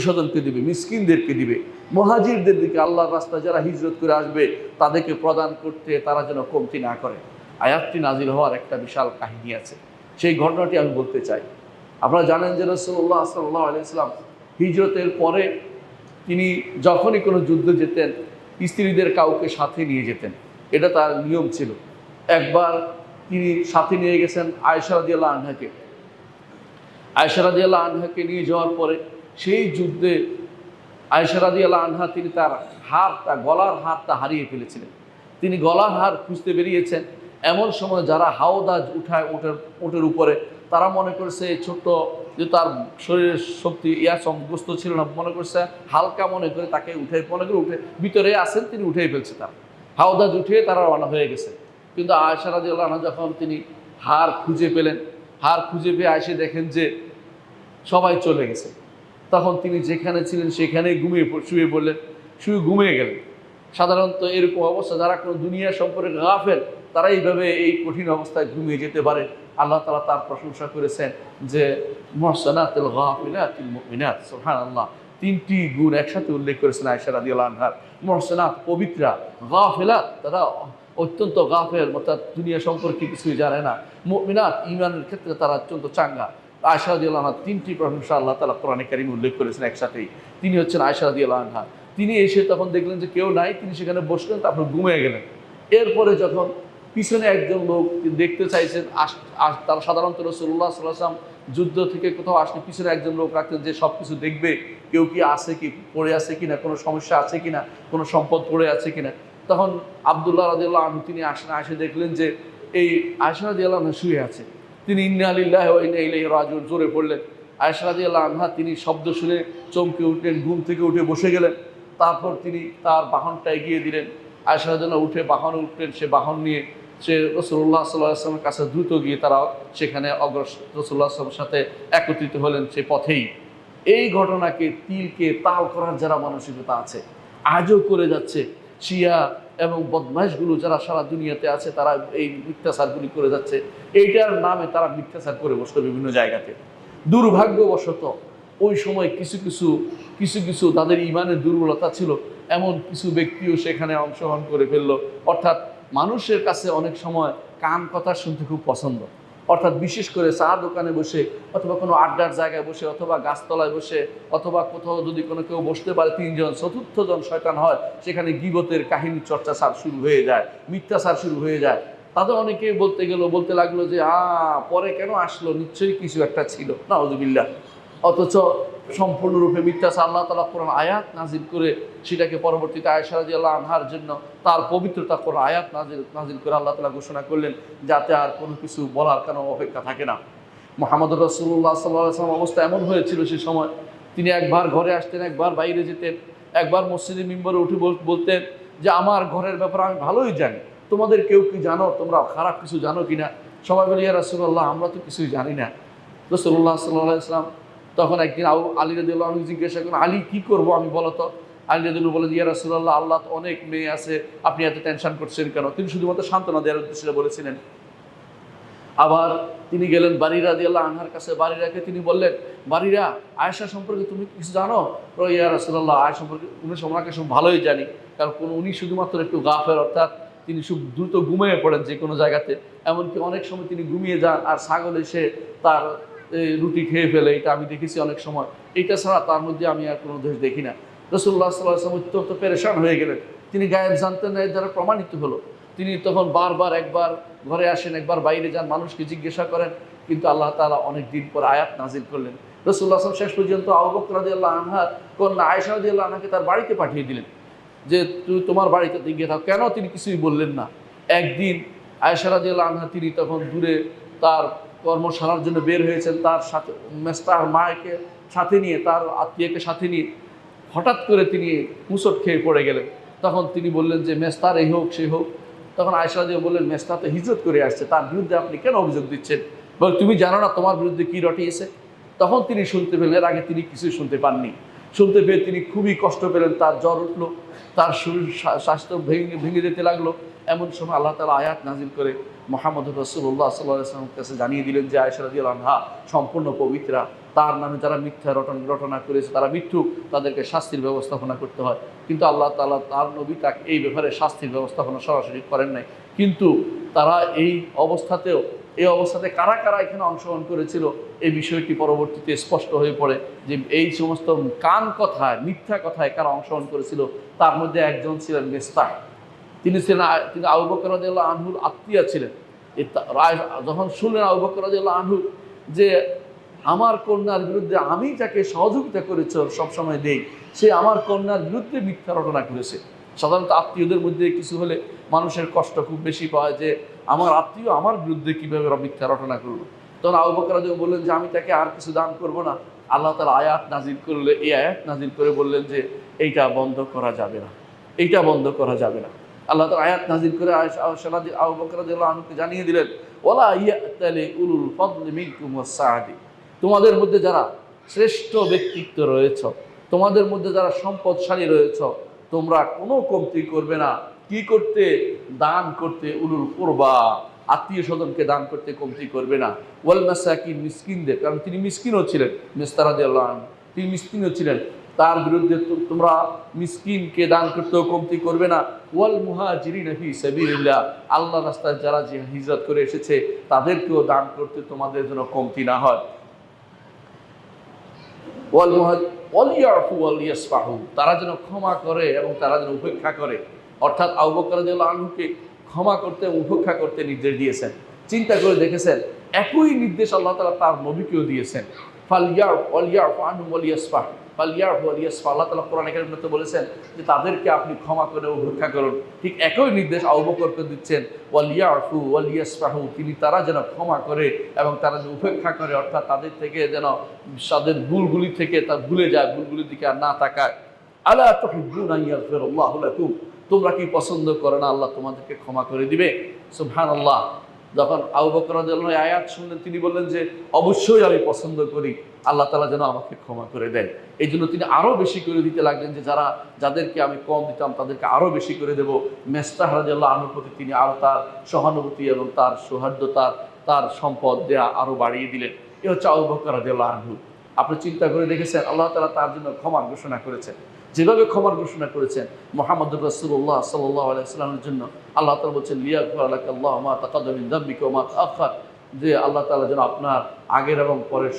স্বজনকে দিবে, মিসকিনদেরকে দিবে, মুহাজিরদের দিকে, আল্লাহর রাস্তায় যারা হিজরত করে আসবে তাদেরকে প্রদান করতে তারা যেন কমতি না করে। আয়াতটি নাজিল হওয়ার একটা বিশাল কাহিনী আছে, সেই ঘটনাটি আমি বলতে চাই। আপনারা জানেন যে রাসূলুল্লাহ সাল্লাল্লাহু আলাইহি ওয়াসাল্লাম হিজরতের পরে তিনি যখনই কোনো যুদ্ধে যেতেন, স্ত্রীদের কাউকে সাথে নিয়ে যেতেন, এটা তার নিয়ম ছিল। একবার তিনি সাথে নিয়ে গেছেন আয়েশা রাদিয়াল্লাহু আনহাকে। আয়েশা রাদিয়াল্লাহু আনহাকে নিয়ে যাওয়ার পরে সেই যুদ্ধে আয়েশা রাদিয়াল্লাহু আনহা তিনি তার হারটা, গলার হারটা হারিয়ে ফেলেছিলেন। তিনি গলার হার খুঁজতে বেরিয়েছেন। এমন সময় যারা হাওদাজ উঠায় উটের উপরে, তারা মনে করছে ছোট্ট যে তার শরীরের শক্তি সংগ্রস্ত ছিল না, মনে করছে হালকা মনে করে তাকে মনে করে উঠে ভিতরে আসেন, তিনি উঠেই ফেলছে। তার হাওদাজ উঠিয়ে তারা রওনা হয়ে গেছে। কিন্তু আয়েশা রাদিয়াল্লাহু আনহা যখন তিনি হার খুঁজে পেলেন, হার খুঁজে পেয়ে এসে দেখেন যে সবাই চলে গেছে, তখন তিনি যেখানে ছিলেন সেখানেই শুয়ে পড়লেন, শুয়ে ঘুমিয়ে গেলেন। সাধারণত এরকম অবস্থা, যারা কোনো দুনিয়া সম্পর্কে গাফেল, তারা এইভাবে এই কঠিন অবস্থায় ঘুমিয়ে যেতে পারে। আল্লাহ তাআলা তার প্রশংসা করেছেন যে মুহসানাতুল গাফিলাতুল মুমিনাত, সুবহানাল্লাহ। তিনটি গুণ একসাথে উল্লেখ করেছেন আয়েশা রাদিয়াল্লাহু আনহা। মুহসানাত, পবিত্রা; গাফিলাত, তারা অত্যন্ত গাফেল, অর্থাৎ দুনিয়া সম্পর্কে কিছুই জানে না; মুমিনাত, ঈমানের ক্ষেত্রে তারা অত্যন্ত চাঙ্গা। আয়েশা রাদিয়াল্লাহু আনহা তিনটি প্রশংসা আল্লাহ তাআলা কোরআনে কারীমে উল্লেখ করেছেন একসাথেই। তিনি হচ্ছেন আয়েশা রাদিয়াল্লাহু আনহা। তিনি এসে তখন দেখলেন যে কেউ নাই, তিনি সেখানে বসলেন, তারপর ঘুমিয়ে গেলেন। এরপরে যখন পিছনে একজন লোক দেখতে চাইছেন, তারা সাধারণত রাসূলুল্লাহ সাল্লাল্লাহু আলাইহি ওয়াসাল্লাম যুদ্ধ থেকে কোথাও আসলে পিছনে একজন লোক রাখতেন যে সব কিছু দেখবে, কেউ কি আছে, কি পড়ে আছে কিনা, কোনো সমস্যা আছে কিনা, কোনো সম্পদ পড়ে আছে কিনা। তখন আব্দুল্লাহ রাদিয়াল্লাহু আনহু তিনি আসে দেখলেন যে এই আয়েশা রাদিয়াল্লাহু আনহা শুয়ে আছে। তিনি ইন্না লিল্লাহি ওয়া ইন্না ইলাইহি রাজিউন জোরে পড়লেন। আয়েশা রাদিয়াল্লাহু আনহা তিনি শব্দ শুনে চমকে উঠলেন, ঘুম থেকে উঠে বসে গেলেন। তারপর তিনি তার বাহনটা এগিয়ে দিলেন। আয়েশা রাদিয়াল্লাহু উঠে বাহনে উঠলেন। সে বাহন নিয়ে সে রাসূলুল্লাহ সাল্লাল্লাহু আলাইহি ওয়াসাল্লামের কাছে দ্রুত গিয়ে তারা সেখানে রাসূলুল্লাহ সাল্লাল্লাহু আলাইহি ওয়াসাল্লামের সাথে একত্রিত হলেন সে পথেই। এই ঘটনাকে তিলকে তাল করার যারা মানসিকতা আছে আজও করে যাচ্ছে। শিয়া এবং বদমাইশগুলো যারা সারা দুনিয়াতে আছে তারা এই মিথ্যাচারগুলি করে যাচ্ছে, এইটার নামে তারা মিথ্যাচার করে বসতো বিভিন্ন জায়গাতে। দুর্ভাগ্যবশত ওই সময় কিছু কিছু তাদের ইমানের দুর্বলতা ছিল, এমন কিছু ব্যক্তিও সেখানে অংশগ্রহণ করে ফেললো। অর্থাৎ মানুষের কাছে অনেক সময় কান কথা শুনতে খুব পছন্দ, অর্থাৎ বিশেষ করে চা দোকানে বসে অথবা কোনো আড্ডার জায়গায় বসে অথবা গাছতলায় বসে অথবা কোথাও যদি কেউ বসতে পারে, তিনজন চতুর্থজন শয়তান হয়, সেখানে গীবতের কাহিনী চর্চা শুরু হয়ে যায়, মিথ্যাচার শুরু হয়ে যায়। তাদের অনেকে বলতে লাগলো যে পরে কেন আসলো, নিশ্চয়ই কিছু একটা ছিল, নাউযুবিল্লাহ। অথচ সম্পূর্ণরূপে মিথ্যাচার। আল্লাহ তাআলা কোরআন আয়াত নাজিল করে সেটাকে পরবর্তীতে আয়েশা রাদিয়াল্লাহু আনহার জন্য তার পবিত্রতা কোরআন আয়াত নাজিল করে আল্লাহ তাআলা ঘোষণা করলেন যাতে আর কোনো কিছু বলার কোনো অপেক্ষা থাকে না। মুহাম্মদ রাসূলুল্লাহ সাল্লাল্লাহু আলাইহি ওয়াসাল্লাম অবস্থা এমন হয়েছিল সে সময়, তিনি একবার ঘরে আসতেন, একবার বাইরে যেতেন, একবার মসজিদে মিম্বরে উঠে বলতেন যে আমার ঘরের ব্যাপারে আমি ভালোই জানি, তোমাদের কেউ কি জানো, তোমরা খারাপ কিছু জানো কিনা? সবাই বলি ইয়া রাসূলুল্লাহ আমরা তো কিছুই জানি না। রাসূলুল্লাহ সাল্লাল্লাহু আলাইহি ওয়াসাল্লাম তখন একদিন আলী রাদিয়াল্লাহু আনহু জিজ্ঞাসা করেন, আলী কি করবো আমি বলো তো? আলী রাদিয়াল্লাহু বলেন, ইয়া রাসূলুল্লাহ আল্লাহ তো অনেক মেয়ে আছে, আপনি এত টেনশন করছেন কেন? তিনি শুধুমাত্র সান্ত্বনা দেওয়ার উদ্দেশ্যে বলেছিলেন। আবার তিনি গেলেন বারিরা রাদিয়াল্লাহু আনহার কাছে, বারিরাকে তিনি বললেন, বারিরা আয়েশা সম্পর্কে তুমি কিছু জানো? ইয়া রাসূলুল্লাহ আয়েশা সম্পর্কে ওনাকে সব ভালোই জানি, কারণ উনি শুধুমাত্র একটু গাফের, অর্থাৎ তিনি খুব দ্রুত ঘুমিয়ে পড়েন যে কোনো জায়গাতে, এমনকি অনেক সময় তিনি ঘুমিয়ে যান আর ছাগল এসে তার রুটি খেয়ে ফেলে, এটা আমি দেখেছি অনেক সময়। এটা ছাড়া তার মধ্যে আমি আর কোনো দোষ দেখি না। রাসূলুল্লাহ সাল্লাল্লাহু আলাইহি ওয়াসাল্লাম অত্যন্ত পেরেশান হয়ে গেলেন, তিনি গায়েব জানতেন না, এর দ্বারা প্রমাণিত হলো। তিনি তখন বারবার একবার ঘরে আসেন, একবার বাইরে যান, মানুষকে জিজ্ঞাসা করেন, কিন্তু আল্লাহ তাআলা অনেক দিন পর আয়াত নাজিল করলেন। রাসূলুল্লাহ সাল্লাল্লাহু আলাইহি ওয়াসাল্লাম শেষ পর্যন্ত আবু বকর রাদিয়াল্লাহু আনহার কন্যা আয়েশা রাদিয়াল্লাহু আনহাকে তার বাড়িতে পাঠিয়ে দিলেন যে তুই তোমার বাড়িতে গিয়ে থাক। কেন? তিনি কিছুই বললেন না। একদিন আয়েশা রাদিয়াল্লাহু আনহা তিনি তখন দূরে তার কর্মশালার জন্য বের হয়েছেন, তার সাথে মেস্তার মাকে সাথে নিয়ে, তার আত্মীয়কে সাথে নিয়ে, হঠাৎ করে তিনি মুসট খেয়ে পড়ে গেলেন। তখন তিনি বললেন যে মেস্তার এই হোক সে হোক। তখন আয়েশা রাদিয়াল্লাহু বললেন, মেস্তা তো হিজরত করে আসছে, তার বিরুদ্ধে আপনি কেন অভিযোগ দিচ্ছেন? বল তুমি জানো না তোমার বিরুদ্ধে কী রটিয়েছে? তখন তিনি শুনতে পেলেন, এর আগে তিনি কিছুই শুনতে পাননি। শুনতে পেয়ে তিনি খুবই কষ্ট পেলেন, তার জ্বর উঠলো, তার শরীর স্বাস্থ্য ভেঙে যেতে লাগলো। এমন সময় আল্লাহ তাআলা আয়াত নাজিল করে মুহাম্মদ রাসূলুল্লাহ সাল্লাল্লাহু আলাইহি ওয়াসাল্লামের কাছে জানিয়ে দিলেন যে আয়েশা রাদিয়াল্লাহু আনহা সম্পূর্ণ পবিত্রা, তার নামে যারা মিথ্যা রটনা করেছে তারা মিথ্যুক, তাদেরকে শাস্তির ব্যবস্থাপনা করতে হয়। কিন্তু আল্লাহ তাআলা তার নবী তাকে এই ব্যাপারে শাস্তির ব্যবস্থাপনা সরাসরি করেন নাই। কিন্তু তারা এই অবস্থাতে কারা কারা এখানে অংশগ্রহণ করেছিল এই বিষয়টি পরবর্তীতে স্পষ্ট হয়ে পড়ে যে এই সমস্ত কান কথায়, মিথ্যা কথায় কারা অংশগ্রহণ করেছিল। তার মধ্যে একজন ছিলেন মিস্তাহ, তিনি আবু বকর রাদিয়াল্লাহু আনহুর আত্মীয় ছিলেন। যখন শুনলেন আবু বকর রাদিয়াল্লাহু আনহু যে আমার কন্যার বিরুদ্ধে আমি যাকে সহযোগিতা করেছ সবসময় দেই, সে আমার কন্যার বিরুদ্ধে মিথ্যা রটনা করেছে। সাধারণত আত্মীয়দের মধ্যে কিছু হলে মানুষের কষ্ট খুব বেশি পায় যে আমার আত্মীয় আমার বিরুদ্ধে কীভাবে মিথ্যা রটনা করলো। তখন আবু বকর রাদিয়াল্লাহু বললেন যে আমি তাকে আর কিছু দান করব না। আল্লাহ তাআলা আয়াত নাজিল করলে, এই আয়াত নাজিল করে বললেন যে এইটা বন্ধ করা যাবে না, এইটা বন্ধ করা যাবে না। আল্লাহ তাআলা আয়াত নাজিল করে আবু বকর রাদিয়াল্লাহু আনহুকে জানিয়ে দিলেন, ওয়ালা ইয়াতালি উলুল ফাদলি মিনকুম ওয়াস-সাআদি, তোমাদের মধ্যে যারা শ্রেষ্ঠ ব্যক্তিত্ব রয়েছ, তোমাদের মধ্যে যারা সম্পদশালী রয়েছ, তোমরা কোনো কমতি করবে না। কি করতে? দান করতে, উলুল কুরবা, আত্মীয় স্বজনকে দান করতে কমতি করবে না। ওয়াল মাসাকিন, মিসকিনদের, কারণ তিনি মিসকিনও ছিলেন, মিস্তাহ রাদিয়াল্লাহু আনহু তিনি মিসকিনও ছিলেন, তার বিরুদ্ধে তোমরা মিসকিনকে দান করতেও কমতি করবে না। ওয়াল মুহাজিরিনা ফি সাবিলিল্লাহ, আল্লাহর রাস্তায় যারা যে হিজরত করে এসেছে তাদেরকেও দান করতে তোমাদের জন্য কমতি না হয়। ওয়াল ইয়াফু ওয়াল ইয়াসফাহু, তারা যেন ক্ষমা করে এবং তারা যেন উপেক্ষা করে। অর্থাৎ আবু বকর রাদিয়াল্লাহু আনহুকে ক্ষমা করতে, উপেক্ষা করতে নির্দেশ দিয়েছেন। চিন্তা করে দেখেছেন, একই নির্দেশ আল্লাহ তাআলা তার নবীকেও দিয়েছেন। ফালিয়াফু আনহু ওয়াল ইয়াসফাহু, ফালিয়াফু ওয়াল ইয়াসফাহু, আল্লাহ তাআলা কোরআনে কারিমে বলেছেন যে তাদেরকে আপনি ক্ষমা করে উপেক্ষা করুন। ঠিক একই নির্দেশ আবু বকরকে দিচ্ছেন, ওয়ালিয়াফু ওয়াল ইয়াসফাহু, তিনি তারা যেন ক্ষমা করে এবং তারা যেন উপেক্ষা করে, অর্থাৎ তাদের থেকে যেন তাদের ভুলগুলি থেকে তা ভুলে যায়, ভুলগুলির দিকে আর না তাকায়। আলা তুহিব্বুনা ইয়াগফিরাল্লাহু লাকুম, তোমরা কি পছন্দ করো না আল্লাহ তোমাদেরকে ক্ষমা করে দিবে? সুবহানাল্লাহ। যখন আবু বকর রাদিয়াল্লাহু আনহু আয়াত শুনলেন তিনি বললেন যে অবশ্যই আমি পছন্দ করি আল্লাহ তাআলা যেন আমাকে ক্ষমা করে দেন। এই জন্য তিনি আরো বেশি করে দিতে লাগলেন যে যাদেরকে আমি কম দিতাম তাদেরকে আরো বেশি করে দেব। মিসতাহ রাদিয়াল্লাহু আনহুর প্রতি তিনি আরো তার সহানুভূতি এবং তার সৌহার্দ্যতা, তার সম্পদ দেয়া আরো বাড়িয়ে দিলেন। এ হচ্ছে আবু বকর রাদিয়াল্লাহু আনহু। আপনি চিন্তা করে দেখেছেন আল্লাহ তাআলা তার জন্য ক্ষমার ঘোষণা করেছেন। যেভাবে ক্ষমার ঘোষণা করেছেন মুহাম্মদুর রাসূলুল্লাহ সাল্লাল্লাহু আলাইহি ওয়াসাল্লামের জন্য আল্লাহ তাআলা বলছেন লিয়াগফিরা লাকাল্লাহু মা তাকাদ্দামা মিন যামবিকা ওয়া মা তাআখার, যে আল্লাহ তাআলা যেন আপনার আগের এবং পরের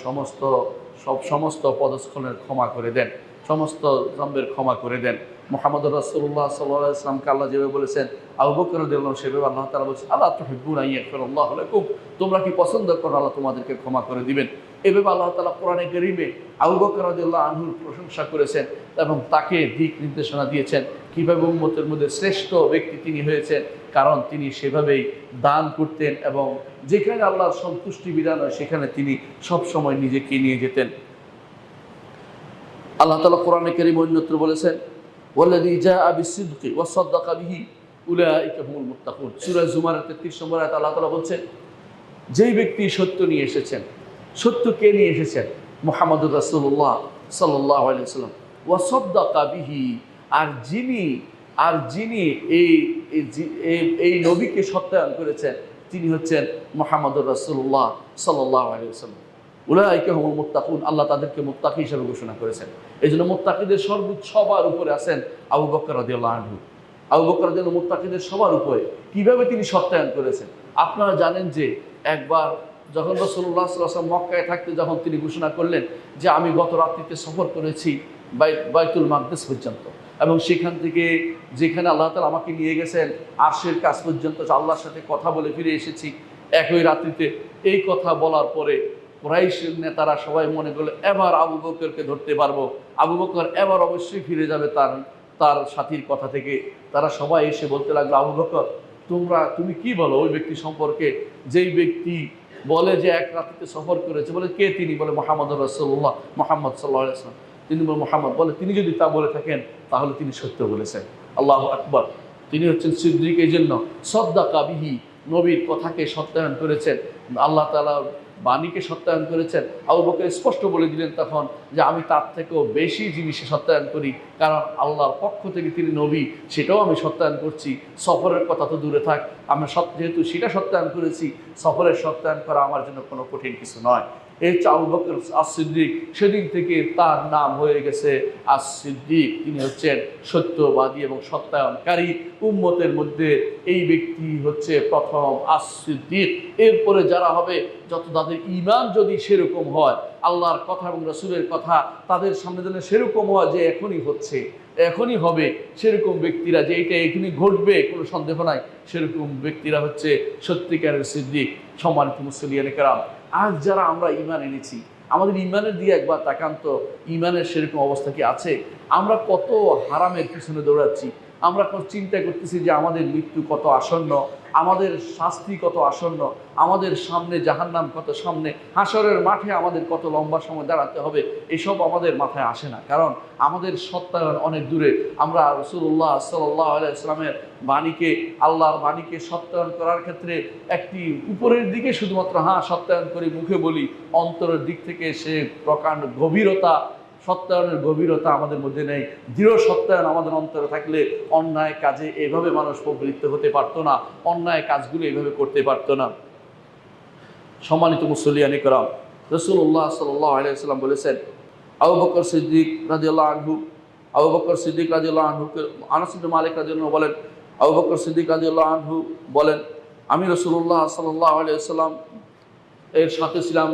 সমস্ত পদস্খলনের ক্ষমা করে দেন, সমস্ত জম্বের ক্ষমা করে দেন। মুহাম্মদুর রাসূলুল্লাহ সাল্লাল্লাহু আলাইহি ওয়াসাল্লামকে আল্লাহ যেভাবে বলেছেন আবু বকর রাদিয়াল্লাহু আনহু সেভাবে আল্লাহ তাআলা বলছেন আল্লাহ তুহিব্বুনা ইয়াগফিরাল্লাহু লাকুম, তোমরা কি পছন্দ করো আল্লাহ তোমাদেরকে ক্ষমা করে দিবেন। এভাবে আল্লাহ তাআলা কোরআনে কারীমে আবু বকর রাদিয়াল্লাহু আনহুর প্রশংসা করেছেন এবং তাকে দিক নির্দেশনা দিয়েছেন কিভাবে উম্মতের মধ্যে শ্রেষ্ঠ ব্যক্তি তিনি হয়েছেন, কারণ তিনি সেভাবেই দান করতেন এবং যেখানে আল্লাহর সন্তুষ্টি বিধান হয় সেখানে তিনি সবসময় নিজেকে নিয়ে যেতেন। আল্লাহ তাআলা কোরআনে কারীমে অন্যত্র বলেছেন ওয়াল্লাযী জাআ বিস-সিদকি ওয়া সাদ্দাকা বিহি উলাইকা হুমুল মুত্তাকুন। সূরা জুমারের 33 নম্বর আয়াতে আল্লাহ তাআলা বলছেন যেই ব্যক্তি সত্য নিয়ে এসেছেন, সত্য কে নিয়ে এসেছেন? মুহাম্মদুর রাসূলুল্লাহ সাল্লাল্লাহু আলাইহি ওয়াসাল্লাম। ওয়া সাদ্দাকা বিহি, আর যিনি এই নবীকে সত্যায়ন করেছেন তিনি হচ্ছেন মুহাম্মদুর রাসূলুল্লাহ সাল্লাল্লাহু আলাইহি ওয়াসাল্লাম। উলাইকা হুমুল মুত্তাকুন, আল্লাহ তাদেরকে মুত্তাকি হিসেবে ঘোষণা করেছেন। এই জন্য মুত্তাকিদের সবার উপরে আছেন আবু বকর রাদিয়াল্লাহু আনহু। আবু বকর রাদিয়াল্লাহু আনহু মুত্তাকিদের সবার উপরে। কিভাবে তিনি সত্যায়ন করেছেন? আপনারা জানেন যে একবার যখন রাসূলুল্লাহ সাল্লাল্লাহু আলাইহি ওয়াসাল্লাম মক্কায় থাকতে যখন তিনি ঘোষণা করলেন যে আমি গত রাত্রিতে সফর করেছি বাইতুল মাকদিস পর্যন্ত, এবং সেখান থেকে যেখানে আল্লাহ তাআলা আমাকে নিয়ে গেছেন আরশের কাছ পর্যন্ত আল্লাহর সাথে কথা বলে ফিরে এসেছি একই রাত্রিতে। এই কথা বলার পরে কুরাইশের নেতারা সবাই মনে করলো এবার আবু বকরকে ধরতে পারবো, আবু বকর এবার অবশ্যই ফিরে যাবে তার সাথীর কথা থেকে। তারা সবাই এসে বলতে লাগলো আবু বকর তুমি কি বলো ওই ব্যক্তি সম্পর্কে, যেই ব্যক্তি বলে যে এক রাত্রিতে সফর করেছে। বলে কে তিনি? বলে মুহাম্মদুর রাসূলুল্লাহ, মুহাম্মদ সাল্লাল্লাহু আলাইহি ওয়াসাল্লাম। তিনি বলে মুহাম্মদ, বলে তিনি যদি তা বলে থাকেন তাহলে তিনি সত্য বলেছেন। আল্লাহু আকবার। তিনি হচ্ছেন সিদ্দিক। এই জন্য সাদ্দাকা বিহি, নবীর কথাকে সত্যায়ন করেছেন, আল্লাহ তাআলা বাণীকে সত্যায়ন করেছেন। আবু বকর স্পষ্ট বলে দিলেন তখন যে আমি তার থেকেও বেশি জিনিসে সত্যায়ন করি, কারণ আল্লাহর পক্ষ থেকে তিনি নবী সেটাও আমি সত্যায়ন করছি। সফরের কথা তো দূরে থাক, আমি যেহেতু সেটা সত্যায়ন করেছি, সফরের সত্যায়ন করা আমার জন্য কোনো কঠিন কিছু নয়। এই হচ্ছে আবু বকর as-সিদ্দিক। সেদিন থেকে তার নাম হয়ে গেছে as-সিদ্দিক। তিনি হচ্ছেন সত্যবাদী এবং সত্যায়নকারী। উম্মতের মধ্যে এই ব্যক্তি হচ্ছে প্রথম as-সিদ্দিক। এরপরে যারা হবে তাদের ঈমান যদি সেরকম হয়, আল্লাহর কথা এবং রাসূলের কথা তাদের সামনে যেন সেরকম হয় যে এখনই হচ্ছে, এখনই হবে, সেরকম ব্যক্তিরা, যে এটা এখনই ঘটবে কোনো সন্দেহ নাই, সেরকম ব্যক্তিরা হচ্ছে সত্যিকারের সিদ্দিক। সম্মানিত মুসলিয়ানে কেরাম, আজ যারা আমরা ঈমান এনেছি আমাদের ঈমানের দিয়ে একবার তাকান তো, ঈমানের সেরকম অবস্থা কি আছে? আমরা কত হারামের পিছনে দৌড়াচ্ছি, আমরা চিন্তা করতেছি যে আমাদের মৃত্যু কত আসন্ন, আমাদের শাস্তি কত আসন্ন, আমাদের সামনে জাহান্নাম কত সামনে, হাসরের মাঠে আমাদের কত লম্বা সময় দাঁড়াতে হবে, এসব আমাদের মাথায় আসে না। কারণ আমাদের সত্যায়ন অনেক দূরে। আমরা রাসূলুল্লাহ সাল্লাল্লাহু আলাইহি ওয়াসাল্লামের বাণীকে, আল্লাহর বাণীকে সত্যায়ন করার ক্ষেত্রে একটি উপরের দিকে শুধুমাত্র সত্যায়ন করি, মুখে বলি, অন্তরের দিক থেকে সে প্রকাণ্ড গভীরতা, সত্যায়নের গভীরতা আমাদের মধ্যে নেই। দৃঢ় সত্যায়ন আমাদের অন্তরে থাকলে অন্যায় কাজে এভাবে মানুষ প্রবৃত্ত হতে পারতো না, অন্যায় কাজগুলো এভাবে করতে পারতো না। সম্মানিত মুসলিয়ান ইকরাম, রাসূলুল্লাহ সাল্লাল্লাহু আলাইহি ওয়াসাল্লাম বলেছেন আবু বকর সিদ্দিক রাদিয়াল্লাহু আনহু, আবু বকর সিদ্দিক রাদিয়াল্লাহু আনহুকে আনাস ইবনে মালিক রাদিয়াল্লাহু আনহু বলেন, আবু বকর সিদ্দিক রাদিয়াল্লাহু আনহু বলেন আমি রাসূলুল্লাহ সাল্লাল্লাহু আলাইহি ওয়াসাল্লাম এর সাথে ছিলাম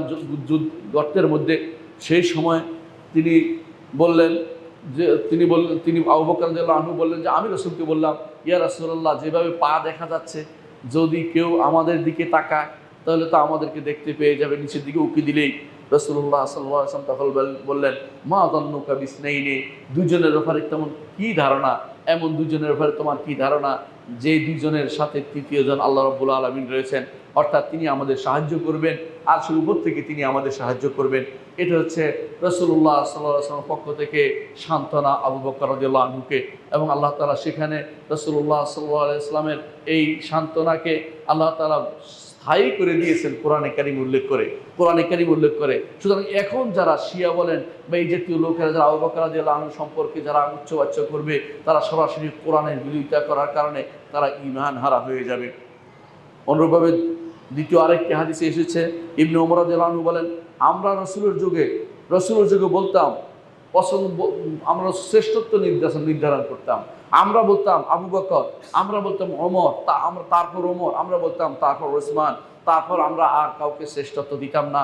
গর্তের মধ্যে। সেই সময় তিনি বললেন যে তিনি আবু বকর রাদিয়াল্লাহু আনহু বললেন যে আমি রাসূলকে বললাম ইয়া রাসূলুল্লাহ, যেভাবে পা দেখা যাচ্ছে যদি কেউ আমাদের দিকে তাকায় তাহলে তো আমাদেরকে দেখতে পেয়ে যাবে, নিচের দিকে উকি দিলেই। রাসূলুল্লাহ সাল্লাল্লাহু আলাইহি ওয়াসাল্লাম তখন বললেন মা যান্নুকা বিসনাইনি, দুজনের ব্যাপারে তেমন কি ধারণা, এমন দুজনের ব্যাপারে তোমার কি ধারণা যে দুজনের সাথে তৃতীয়জন আল্লাহ রাব্বুল আলামিন রয়েছেন, অর্থাৎ তিনি আমাদের সাহায্য করবেন, আরশের উপর থেকে তিনি আমাদের সাহায্য করবেন। এটা হচ্ছে রাসূলুল্লাহ সাল্লাল্লাহু আলাইহি ওয়াসাল্লাম পক্ষ থেকে সান্ত্বনা আবু বকর রাদিয়াল্লাহু আনহুকে। এবং আল্লাহ তাআলা সেখানে রাসূলুল্লাহ সাল্লাল্লাহু আলাইহি ওয়াসাল্লামের এই সান্ত্বনাকে আল্লাহ তাআলা স্থায়ী করে দিয়েছেন কোরআনে কারিম উল্লেখ করে, কোরআনে কারিম উল্লেখ করে। সুতরাং এখন যারা শিয়া বলেন বা এই জাতীয় লোকেরা যারা আবু বকর রাদিয়াল্লাহু আনহু সম্পর্কে যারা উচ্চবাচ্য করবে, তারা সরাসরি কোরআনের বিরোধিতা করার কারণে তারা ঈমান হারা হয়ে যাবে। অনুরূপভাবে দ্বিতীয় আরেকটি হাদিসে এসেছে, ইবনে ওমর রাদিয়াল্লাহু আনহু বলেন, আমরা রসুলের যুগে বলতাম আমরা শ্রেষ্ঠত্ব নির্ধারণ করতাম। আমরা বলতাম আবু বকর, আমরা বলতাম ওমর, তারপর ওমর, আমরা বলতাম তারপর ওসমান, তারপর আমরা আর কাউকে শ্রেষ্ঠত্ব দিতাম না।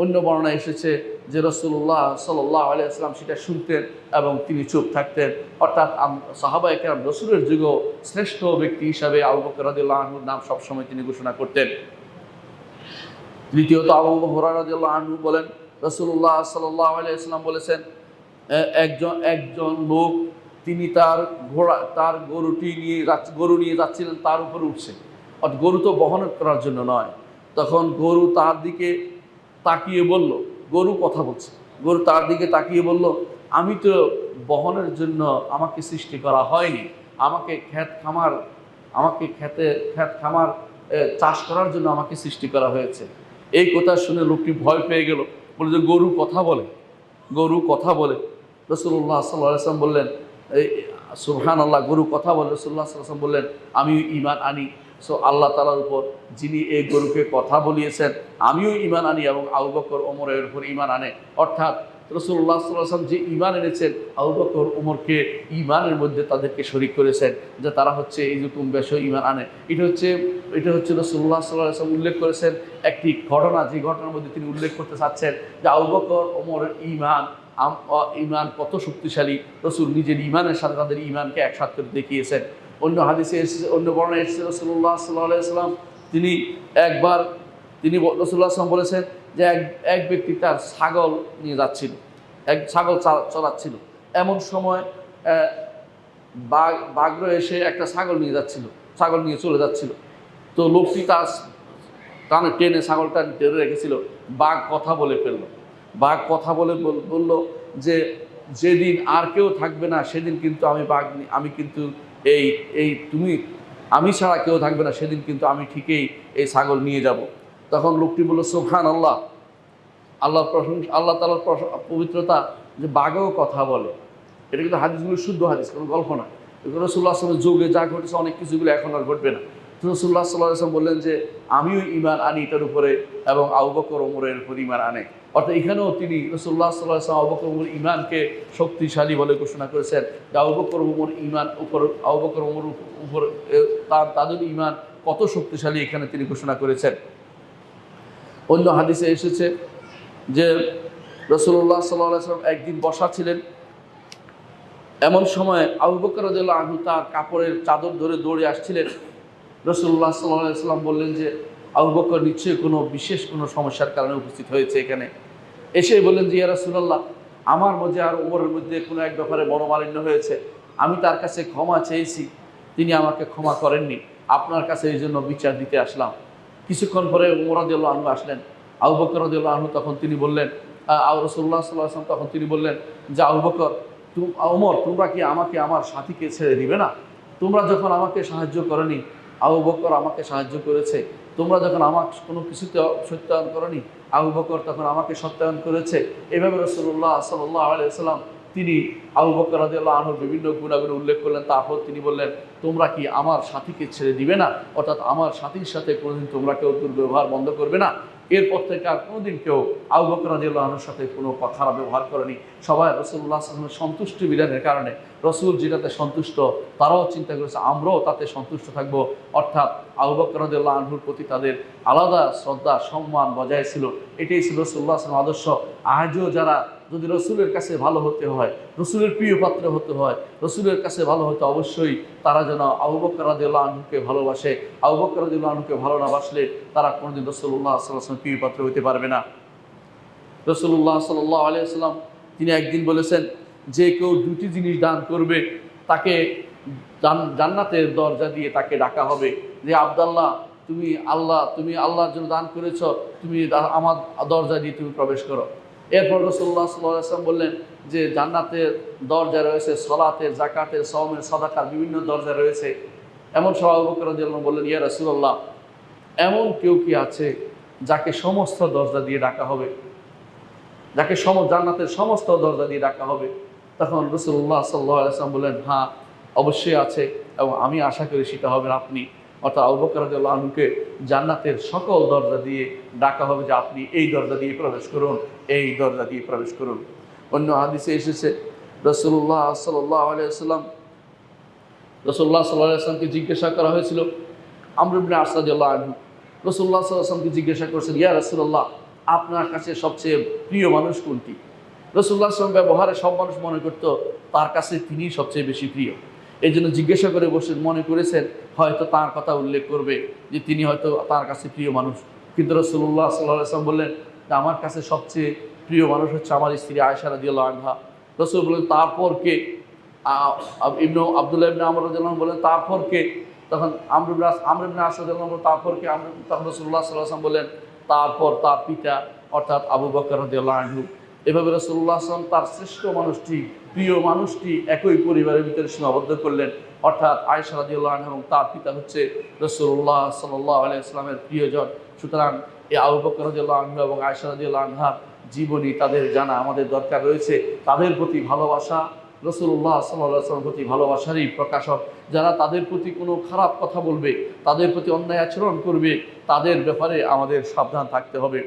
অন্য বর্ণনায় এসেছে যে রাসূলুল্লাহ সাল্লাল্লাহু আলাইহি ওয়াসাল্লাম সেটা শুনতেন এবং তিনি চুপ থাকতেন। অর্থাৎ সাহাবায়ে কেরাম রসুলের যুগেও শ্রেষ্ঠ ব্যক্তি হিসাবে আবু বকর রাদিয়াল্লাহু আনহুর নাম সবসময় তিনি ঘোষণা করতেন। তৃতীয়ত আবু হুরায়রা রাদিয়াল্লাহু আনহু বলেন, রাসূলুল্লাহ সাল্লাল্লাহু আলাইহি ওয়াসাল্লাম বলেছেন, একজন লোক তিনি তার গরু নিয়ে যাচ্ছিলেন, তার উপরে উঠছে। অর্থাৎ গরু তো বহন করার জন্য নয়। তখন গরু তার দিকে তাকিয়ে বলল, গরু কথা বলছে, গরু তার দিকে তাকিয়ে বলল, আমি তো বহনের জন্য আমাকে সৃষ্টি করা হয়নি, আমাকে ক্ষেত খামার চাষ করার জন্য আমাকে সৃষ্টি করা হয়েছে। এই কথা শুনে লোকটি ভয় পেয়ে গেল, বলে যে গরু কথা বলে, গরু কথা বলে। রাসূলুল্লাহ সাল্লাল্লাহু আলাইহি ওয়াসাল্লাম বললেন, সুবহানাল্লাহ, গরু কথা বলে। রাসূলুল্লাহ সাল্লাল্লাহু আলাইহি ওয়াসাল্লাম বললেন, আমিও ঈমান আনি। আল্লাহ তাআলার উপর যিনি এই গরুকে কথা বলিয়েছেন আমিও ঈমান আনি এবং আবু বকর ওমরের উপর ঈমান আনে। অর্থাৎ রাসূলুল্লাহ সাল্লাল্লাহু আলাইহি ওয়াসাল্লাম যে ঈমান এনেছেন আবু বকর ওমরকে ঈমানের মধ্যে তাদেরকে শরীক করেছেন, যে তারা হচ্ছে এই যে কম বেশি ঈমান আনে। এটা হচ্ছে রাসূলুল্লাহ সাল্লাল্লাহু আলাইহি ওয়াসাল্লাম উল্লেখ করেছেন একটি ঘটনা, যে ঘটনার মধ্যে তিনি উল্লেখ করতে চাচ্ছেন যে আবু বকর ওমরের ঈমান কত শক্তিশালী। রাসূল নিজের ঈমানের সাথে তাদের ঈমানকে একসাথে করে দেখিয়েছেন। অন্য হাদিসে এসেছে, অন্য বর্ণনায় এসেছে, রাসূলুল্লাহ সাল্লাল্লাহু আলাইহি ওয়াসাল্লাম তিনি রাসূলুল্লাহ সাল্লাল্লাহু আলাইহি ওয়াসাল্লাম বলেছেন যে এক ব্যক্তি তার ছাগল নিয়ে যাচ্ছিল, ছাগল চড়াচ্ছিল। এমন সময় বাঘ এসে একটা ছাগল নিয়ে চলে যাচ্ছিল। তো লোকটি তার টেনে ছাগলটা ধরে রেখেছিল। বাঘ কথা বলে ফেললো। বাঘ কথা বলে বলল যে যেদিন আর কেউ থাকবে না সেদিন কিন্তু আমি কিন্তু আমি ছাড়া কেউ থাকবে না, সেদিন কিন্তু আমি ঠিকই এই ছাগল নিয়ে যাব। তখন লোকটি বলল, সুবহানাল্লাহ, আল্লাহ তাআলার পবিত্রতা, যে বাঘও কথা বলে। এটা কিন্তু হাদিসগুলো শুদ্ধ হাদিস, কোনো গল্প না। রাসূলুল্লাহ সাল্লাল্লাহু আলাইহি ওয়াসাল্লামের যুগে যা ঘটেছে অনেক কিছুগুলো এখন আর ঘটবে না। রাসূলুল্লাহ সাল্লাল্লাহু আলাইহি ওয়াসাল্লাম বললেন যে আমিও ঈমান আনি এটার উপরে এবং আবু বকর ওমরের উপর ঈমান আনে। অর্থাৎ এখানেও তিনি রাসূলুল্লাহ সাল্লাল্লাহু আলাইহি ওয়াসাল্লাম আবু বকর ওমর ঈমানকে শক্তিশালী বলে ঘোষণা করেছেন। যে আবু বকর ওমর উপর তাদের ঈমান কত শক্তিশালী এখানে তিনি ঘোষণা করেছেন। অন্য হাদিসে এসেছে যে রাসূলুল্লাহ সাল্লাল্লাহু আলাইহি ওয়াসাল্লাম একদিন বসা ছিলেন। এমন সময় আবু বকর রাদিয়াল্লাহু আনহু তার কাপড়ের চাদর ধরে দৌড়ে আসছিলেন। রাসূলুল্লাহ সাল্লাল্লাহু আলাইহি ওয়াসাল্লাম বললেন যে আবু বকর নিশ্চয়ই বিশেষ কোনো সমস্যার কারণে উপস্থিত হয়েছে এখানে। এসে বললেন যে ইয়া রাসূলুল্লাহ, আমার মধ্যে আর ওমরের মধ্যে কোনো এক ব্যাপারে মনোমালিন্য হয়েছে, আমি তার কাছে ক্ষমা চেয়েছি, তিনি আমাকে ক্ষমা করেননি, আপনার কাছে এই জন্য বিচার দিতে আসলাম। কিছুক্ষণ পরে ওমর রাদিয়াল্লাহু আনহু আসলেন। আবু বকর রাদিয়াল্লাহু আনহু তখন তিনি বললেন, রাসূলুল্লাহ সাল্লাল্লাহু আলাইহি ওয়াসাল্লাম তখন তিনি বললেন যে আবু বকর, ওমর, তোমরা কি আমাকে আমার সাথীকে ছেড়ে দিবে না? তোমরা যখন আমাকে সাহায্য করনি, আবু বকর আমাকে সাহায্য করেছে। তোমরা যখন আমার কোনো কিছুতে সত্যায়ন করনি, আবু বকর তখন আমাকে সত্যায়ন করেছে। এভাবে রাসূলুল্লাহ সাল্লাল্লাহু আলাইহি ওয়াসাল্লাম তিনি আবু বকর রাদিয়াল্লাহু আনহুর বিভিন্ন গুণাগুণ উল্লেখ করলেন। তারপর তিনি বললেন, তোমরা কি আমার সাথীকে ছেড়ে দিবে না? অর্থাৎ আমার সাথীর সাথে কোনোদিন তোমরা কেউ দুর্ব্যবহার বন্ধ করবে না। এরপর থেকে আর কোনোদিন কেউ আবু বকর রাদিয়াল্লাহু আনহুর সাথে কোনো খারাপ ব্যবহার করেনি। সবাই রাসূলুল্লাহ সাল্লাল্লাহু আলাইহি ওয়াসাল্লামের সন্তুষ্টি বিধানের কারণে রাসূল যেটাতে সন্তুষ্ট তারাও চিন্তা করেছে আমরাও তাতে সন্তুষ্ট থাকবো। অর্থাৎ আবু বকর রাদিয়াল্লাহু আনহুর প্রতি তাদের আলাদা শ্রদ্ধা সম্মান বজায় ছিল। এটাই ছিল রাসূলুল্লাহ সাল্লাল্লাহু আলাইহি ওয়াসাল্লামের আদর্শ। আজও যারা যদি রসুলের কাছে ভালো হতে হয়, রসুলের প্রিয় পাত্র হতে হয়, রসুলের কাছে ভালো হতে অবশ্যই তারা যেন আবু বকর রাদিয়াল্লাহু আনহুকে ভালোবাসে। আবু বকর রাদিয়াল্লাহু আনহুকে ভালো না বাসলে তারা কোনোদিন রাসূলুল্লাহ সাল্লাল্লাহু আলাইহি ওয়াসাল্লামের প্রিয় পাত্র হতে পারবে না। রাসূলুল্লাহ সাল্লাল্লাহু আলাইহি ওয়াসাল্লাম তিনি একদিন বলেছেন, যে কেউ দুটি জিনিস দান করবে তাকে জান্নাতের দরজা দিয়ে তাকে ডাকা হবে যে আব্দুল্লাহ, তুমি আল্লাহর জন্য দান করেছ, তুমি আমার দরজা দিয়ে তুমি প্রবেশ করো। এরপর রাসূলুল্লাহ সাল্লাল্লাহু আলাইহি ওয়াসাল্লাম বললেন যে জান্নাতের দরজা রয়েছে, সালাতের, যাকাতের, সাওমের, সাদাকার বিভিন্ন দরজা রয়েছে। এমন সময় আবু বকর রাদিয়াল্লাহু আনহু বললেন, ইয়া রাসূলুল্লাহ, এমন কেউ কি আছে যাকে সমস্ত দরজা দিয়ে ডাকা হবে, যাকে জান্নাতের সমস্ত দরজা দিয়ে ডাকা হবে? তখন রাসূলুল্লাহ সাল্লাল্লাহু আলাইহি ওয়াসাল্লাম বললেন, হ্যাঁ অবশ্যই আছে, এবং আমি আশা করি সেটা হবেন আপনি। অর্থাৎ আবু বকর রাদিয়াল্লাহু আনহুকে জান্নাতের সকল দরজা দিয়ে ডাকা হবে যে আপনি এই দরজা দিয়ে প্রবেশ করুন, এই দরজা দিয়ে প্রবেশ করুন। অন্য হাদিসে এসেছে রাসূলুল্লাহ সাল্লাল্লাহু আলাইহি ওয়াসাল্লাম রাসূলুল্লাহ সাল্লাল্লাহু আলাইহি ওয়াসাল্লামকে জিজ্ঞাসা করা হয়েছিল, আমর ইবনে আস রাদিয়াল্লাহু আনহু রাসূলুল্লাহ সাল্লাল্লাহু আলাইহি ওয়াসাল্লামকে জিজ্ঞাসা করেছেন, ইয়া রাসূলুল্লাহ, আপনার কাছে সবচেয়ে প্রিয় মানুষ কোনটি? রাসূলুল্লাহ সাল্লাল্লাহু আলাইহি ওয়াসাল্লাম ব্যবহারে সব মানুষ মনে করতো তার কাছে তিনিই সবচেয়ে বেশি প্রিয়। এই জন্য জিজ্ঞাসা করে বসে মনে করেছেন হয়তো তার কথা উল্লেখ করবে যে তিনি হয়তো তার কাছে প্রিয় মানুষ। কিন্তু রাসূলুল্লাহ সাল্লাল্লাহু আলাইহি ওয়াসাল্লাম বললেন যে আমার কাছে সবচেয়ে প্রিয় মানুষ হচ্ছে আমার স্ত্রী আয়েশা রাদিয়াল্লাহু আনহা। রাসূল বললেন তারপর কে? আব্দুল্লাহ ইবনে আমর রাদিয়াল্লাহু আনহু বললেন তারপর কে? তখন আমর ইবনে আস রাদিয়াল্লাহু আনহু তারপর কে? তখন রাসূলুল্লাহ সাল্লাল্লাহু আলাইহি ওয়াসাল্লাম বললেন তারপর তার পিতা অর্থাৎ আবু বকর রাদিয়াল্লাহু আনহু। এভাবে রাসূলুল্লাহ সাল্লাল্লাহু আলাইহি ওয়াসাল্লাম তার শ্রেষ্ঠ মানুষটি, প্রিয় মানুষটি একই পরিবারের ভিতরে সীমাবদ্ধ করলেন, অর্থাৎ আয়েশা রাদিয়াল্লাহু আনহা এবং তার পিতা হচ্ছে রাসূলুল্লাহ সাল্লাল্লাহু আলাইহি ওয়াসাল্লামের প্রিয়জন। সুতরাং এই আবু বকর রাদিয়াল্লাহু আনহু এবং আয়েশা রাদিয়াল্লাহু আনহার জীবনী তাদের জানা আমাদের দরকার রয়েছে। তাদের প্রতি ভালোবাসা রাসূলুল্লাহ সাল্লাল্লাহু আলাইহি ওয়াসাল্লামের প্রতি ভালোবাসারই প্রকাশক। যারা তাদের প্রতি কোনো খারাপ কথা বলবে, তাদের প্রতি অন্যায় আচরণ করবে, তাদের ব্যাপারে আমাদের সাবধান থাকতে হবে।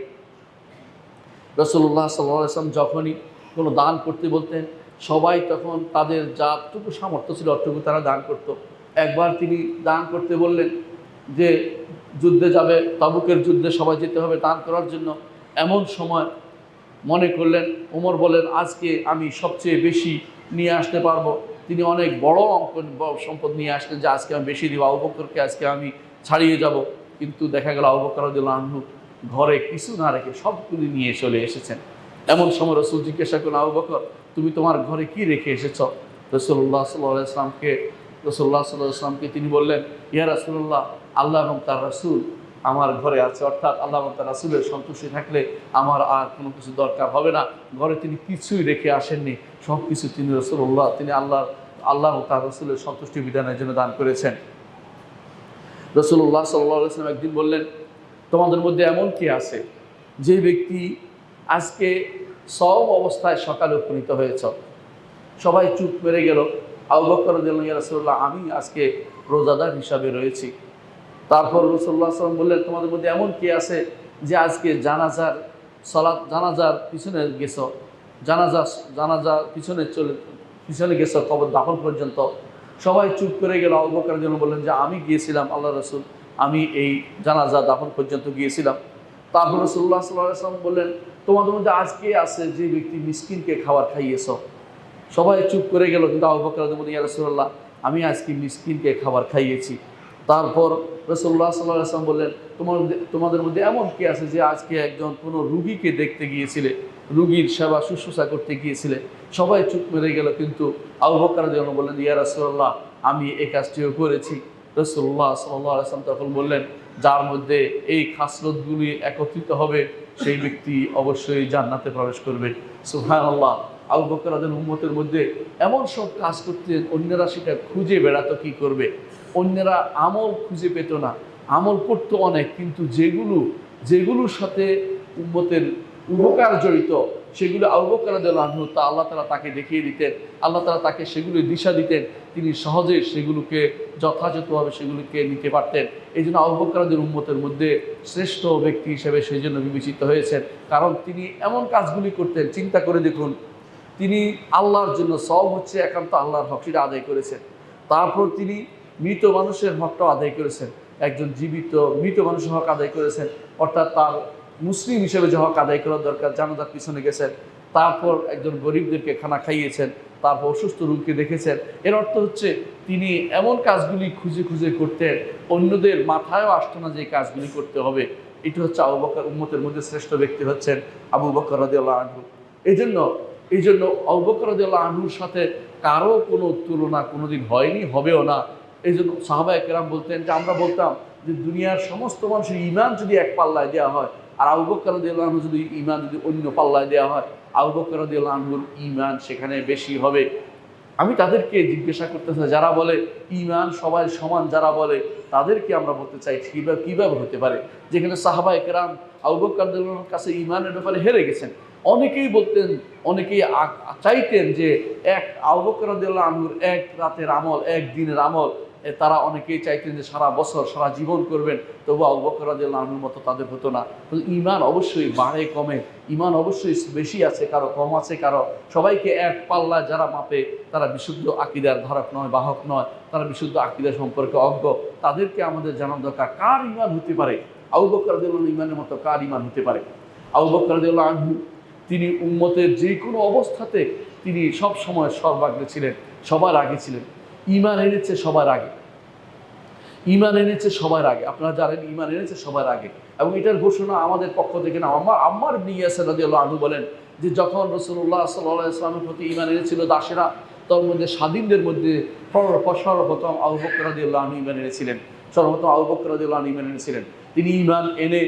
রাসূলুল্লাহ সাল্লাল্লাহু আলাইহি ওয়াসাল্লাম যখনই কোনো দান করতে বলতেন, সবাই তখন তাদের যাটুকু সামর্থ্য ছিল অতটুকু তারা দান করত। একবার তিনি দান করতে বললেন যে যুদ্ধে যাবে, তাবুকের যুদ্ধে সবাই যেতে হবে দান করার জন্য। এমন সময় মনে করলেন, ওমর বলেন আজকে আমি সবচেয়ে বেশি নিয়ে আসতে পারবো। তিনি অনেক বড় অঙ্ক সম্পদ নিয়ে আসলেন যে আজকে আমি বেশি দিব, আবু বকরকে আজকে আমি ছাড়িয়ে যাব। কিন্তু দেখা গেল আবু বকর রাদিয়াল্লাহু আনহু ঘরে কিছু না রেখে সবগুলি নিয়ে চলে এসেছেন। এমন সময় রাসূল জিজ্ঞাসা করলেন, আবু বকর তুমি তোমার ঘরে কি রেখে এসেছ? রাসূলুল্লাহ সাল্লাল্লাহু আলাইহি ওয়াসাল্লামকে তিনি বললেন, ইয়া রাসূলুল্লাহ, আল্লাহ এবং তার রাসূল আমার ঘরে আছে, অর্থাৎ আল্লাহ এবং তার রাসূলের সন্তুষ্টি থাকলে আমার আর কোনো কিছু দরকার হবে না। ঘরে তিনি কিছুই রেখে আসেননি, সব কিছু তিনি তিনি আল্লাহ এবং তার রাসূলের সন্তুষ্টি বিধানের জন্য দান করেছেন। রাসূলুল্লাহ সাল্লাল্লাহু আলাইহি ওয়াসাল্লাম একদিন বললেন, তোমাদের মধ্যে এমন কি আছে যে ব্যক্তি আজকে সওম অবস্থায় সকালে উপনীত হয়েছ? সবাই চুপ মেরে গেল। আবু বকর রাদিয়াল্লাহু আনহু, ইয়া রাসূলুল্লাহ, আমি আজকে রোজাদার হিসাবে রয়েছি। তারপর রাসূলুল্লাহ সাল্লাল্লাহু আলাইহি ওয়াসাল্লাম বললেন, তোমাদের মধ্যে এমন কি আছে যে আজকে জানাজার পিছনে গেছো, জানাজার পিছনে গেছো কবর দাফন পর্যন্ত? সবাই চুপ করে গেল। আবু বকর রাদিয়াল্লাহু আনহু বললেন যে আমি গিয়েছিলাম আল্লাহ রাসূল, আমি এই জানাজা দাফন পর্যন্ত গিয়েছিলাম। তারপর রাসূলুল্লাহ সাল্লাল্লাহু আলাইহি ওয়াসাল্লাম বললেন, তোমাদের মধ্যে আজকে আছে যে ব্যক্তি মিসকিনকে খাবার খাইয়েছ? সবাই চুপ করে গেল। কিন্তু আবু বকর রাদিয়াল্লাহু আনহু বললেন, ইয়া রাসূলুল্লাহ, আমি আজকে মিসকিনকে খাবার খাইয়েছি। তারপর রাসূলুল্লাহ সাল্লাল্লাহু আলাইহি ওয়াসাল্লাম বললেন, তোমাদের মধ্যে এমন কি আছে যে আজকে একজন কোনো রুগীকে দেখতে গিয়েছিলে, রুগীর সেবা শুশ্রূষা করতে গিয়েছিলে? সবাই চুপ মেরে গেল। কিন্তু আবু বকর রাদিয়াল্লাহু আনহু বললেন, ইয়া রাসূলুল্লাহ, আমি এই কাজটিও করেছি। রাসূলুল্লাহ সাল্লাল্লাহু আলাইহি ওয়াসাল্লাম তখন বললেন, যার মধ্যে এই খাসলতগুলি একত্রিত হবে সেই ব্যক্তি অবশ্যই জান্নাতে প্রবেশ করবে। সুবহানাল্লাহ। আবু বকর রাদিয়াল্লাহু আনহু উম্মতের মধ্যে এমন সব কাজ করতেন, অন্যরা সেটা খুঁজে বেড়াতো কি করবে। অন্যরা আমল খুঁজে পেত না, আমল করতো অনেক, কিন্তু যেগুলোর সাথে উম্মতের উপকার জড়িত সেগুলো আবু বকর রাদিয়াল্লাহু আনহু আল্লাহ তাআলা তাকে দেখিয়ে দিতেন, আল্লাহ তাআলা তাকে সেগুলো দিশা দিতেন, তিনি সহজে সেগুলোকে যথাযথভাবে সেগুলোকে নিতে পারতেন। এই জন্য আবু বকর রাদিয়াল্লাহু আনহু উম্মতের মধ্যে শ্রেষ্ঠ ব্যক্তি হিসেবে সেই জন্য বিবেচিত হয়েছেন, কারণ তিনি এমন কাজগুলি করতেন। চিন্তা করে দেখুন, তিনি আল্লাহর জন্য, সব হচ্ছে একান্ত আল্লাহর হক, সেটা আদায় করেছেন। তারপর তিনি মৃত মানুষের হকটাও আদায় করেছেন, একজন জীবিত মৃত মানুষের হক আদায় করেছেন, অর্থাৎ তার মুসলিম হিসেবে যে হক আদায় করার দরকার জানাজার পিছনে গেছেন। তারপর একজন গরিবদেরকে খানা খাইয়েছেন, তারপর অসুস্থ রোগীকে দেখেছেন। এর অর্থ হচ্ছে তিনি এমন কাজগুলি খুঁজে খুঁজে করতেন, অন্যদের মাথায়ও আসতো না যে এই কাজগুলি করতে হবে। এটি হচ্ছে আবু বকর, উম্মতের মধ্যে শ্রেষ্ঠ ব্যক্তি হচ্ছেন আবু বকর রাদিয়াল্লাহু আনহু। এই জন্য আবু বকর রাদিয়াল্লাহু আনহুর সাথে কারো কোনো তুলনা কোনোদিন হয়নি, হবেও না। এই জন্য সাহাবায়ে কেরাম বলতেন যে আমরা বলতাম যে দুনিয়ার সমস্ত মানুষের ঈমান যদি এক পাল্লায় দেওয়া হয়, আর আবু বকর রাদিয়াল্লাহু আনহু যদি ঈমান যদি অন্য পাল্লায় দেওয়া হয়, আবু বকর রাদিয়াল্লাহু আনহুর ঈমান সেখানে বেশি হবে। আমি তাদেরকে জিজ্ঞাসা করতে চাই, যারা বলে ঈমান সবাই সমান, যারা বলে তাদেরকে আমরা বলতে চাই কিভাবে হতে পারে, যেখানে সাহাবায়ে কেরাম আবু বকর রাদিয়াল্লাহু আনহুর কাছে ঈমানের ব্যাপারে হেরে গেছেন। অনেকেই বলতেন, অনেকেই চাইতেন যে এক আবু বকর রাদিয়াল্লাহু আনহুর এক রাতের আমল, এক দিনের আমল, তারা অনেকেই চাইতেন যে সারা বছর সারা জীবন করবেন, তবু আবু বকর রাদিয়াল্লাহু আনহুর মতো তাদের হতো না। ঈমান অবশ্যই বাড়ে কমে, ঈমান অবশ্যই বেশি আছে, কারো কম আছে, কারো সবাইকে এক পাল্লা যারা মাপে তারা বিশুদ্ধ আকীদার ধারক নয়, বাহক নয়, তারা বিশুদ্ধ আকীদা সম্পর্কে অজ্ঞ। তাদেরকে আমাদের জানার দরকার কার ঈমান হতে পারে, আবু বকর রাদিয়াল্লাহু আনহু ঈমানের মতো কার ঈমান হতে পারে। আবু বকর রাদিয়াল্লাহু আনহু তিনি উম্মতের যে কোনো অবস্থাতে তিনি সব সময় সর্বাগ্রে ছিলেন, সবার আগে ছিলেন। ঈমান এনেছে সবার আগে, ঈমান এনেছে সবার আগে। আপনারা জানেন ঈমান এনেছে সবার আগে, এবং এটার ঘোষণা আমাদের পক্ষ থেকে না। আম্মার ইবনে ইয়াসির রাদিয়াল্লাহু আনহু বলেন যে যখন রাসূলুল্লাহ সাল্লাল্লাহু আলাইহি ওয়াসাল্লামের প্রতি ঈমান এনেছিল দাসেরা, তার মধ্যে স্বাধীনদের মধ্যে সর্বপ্রথম আবু বকর রাদিয়াল্লাহু আনহু ঈমান এনেছিলেন। সর্বপ্রথম আবু বকর রাদিয়াল্লাহু আনহু ঈমান এনেছিলেন। তিনি ঈমান এনে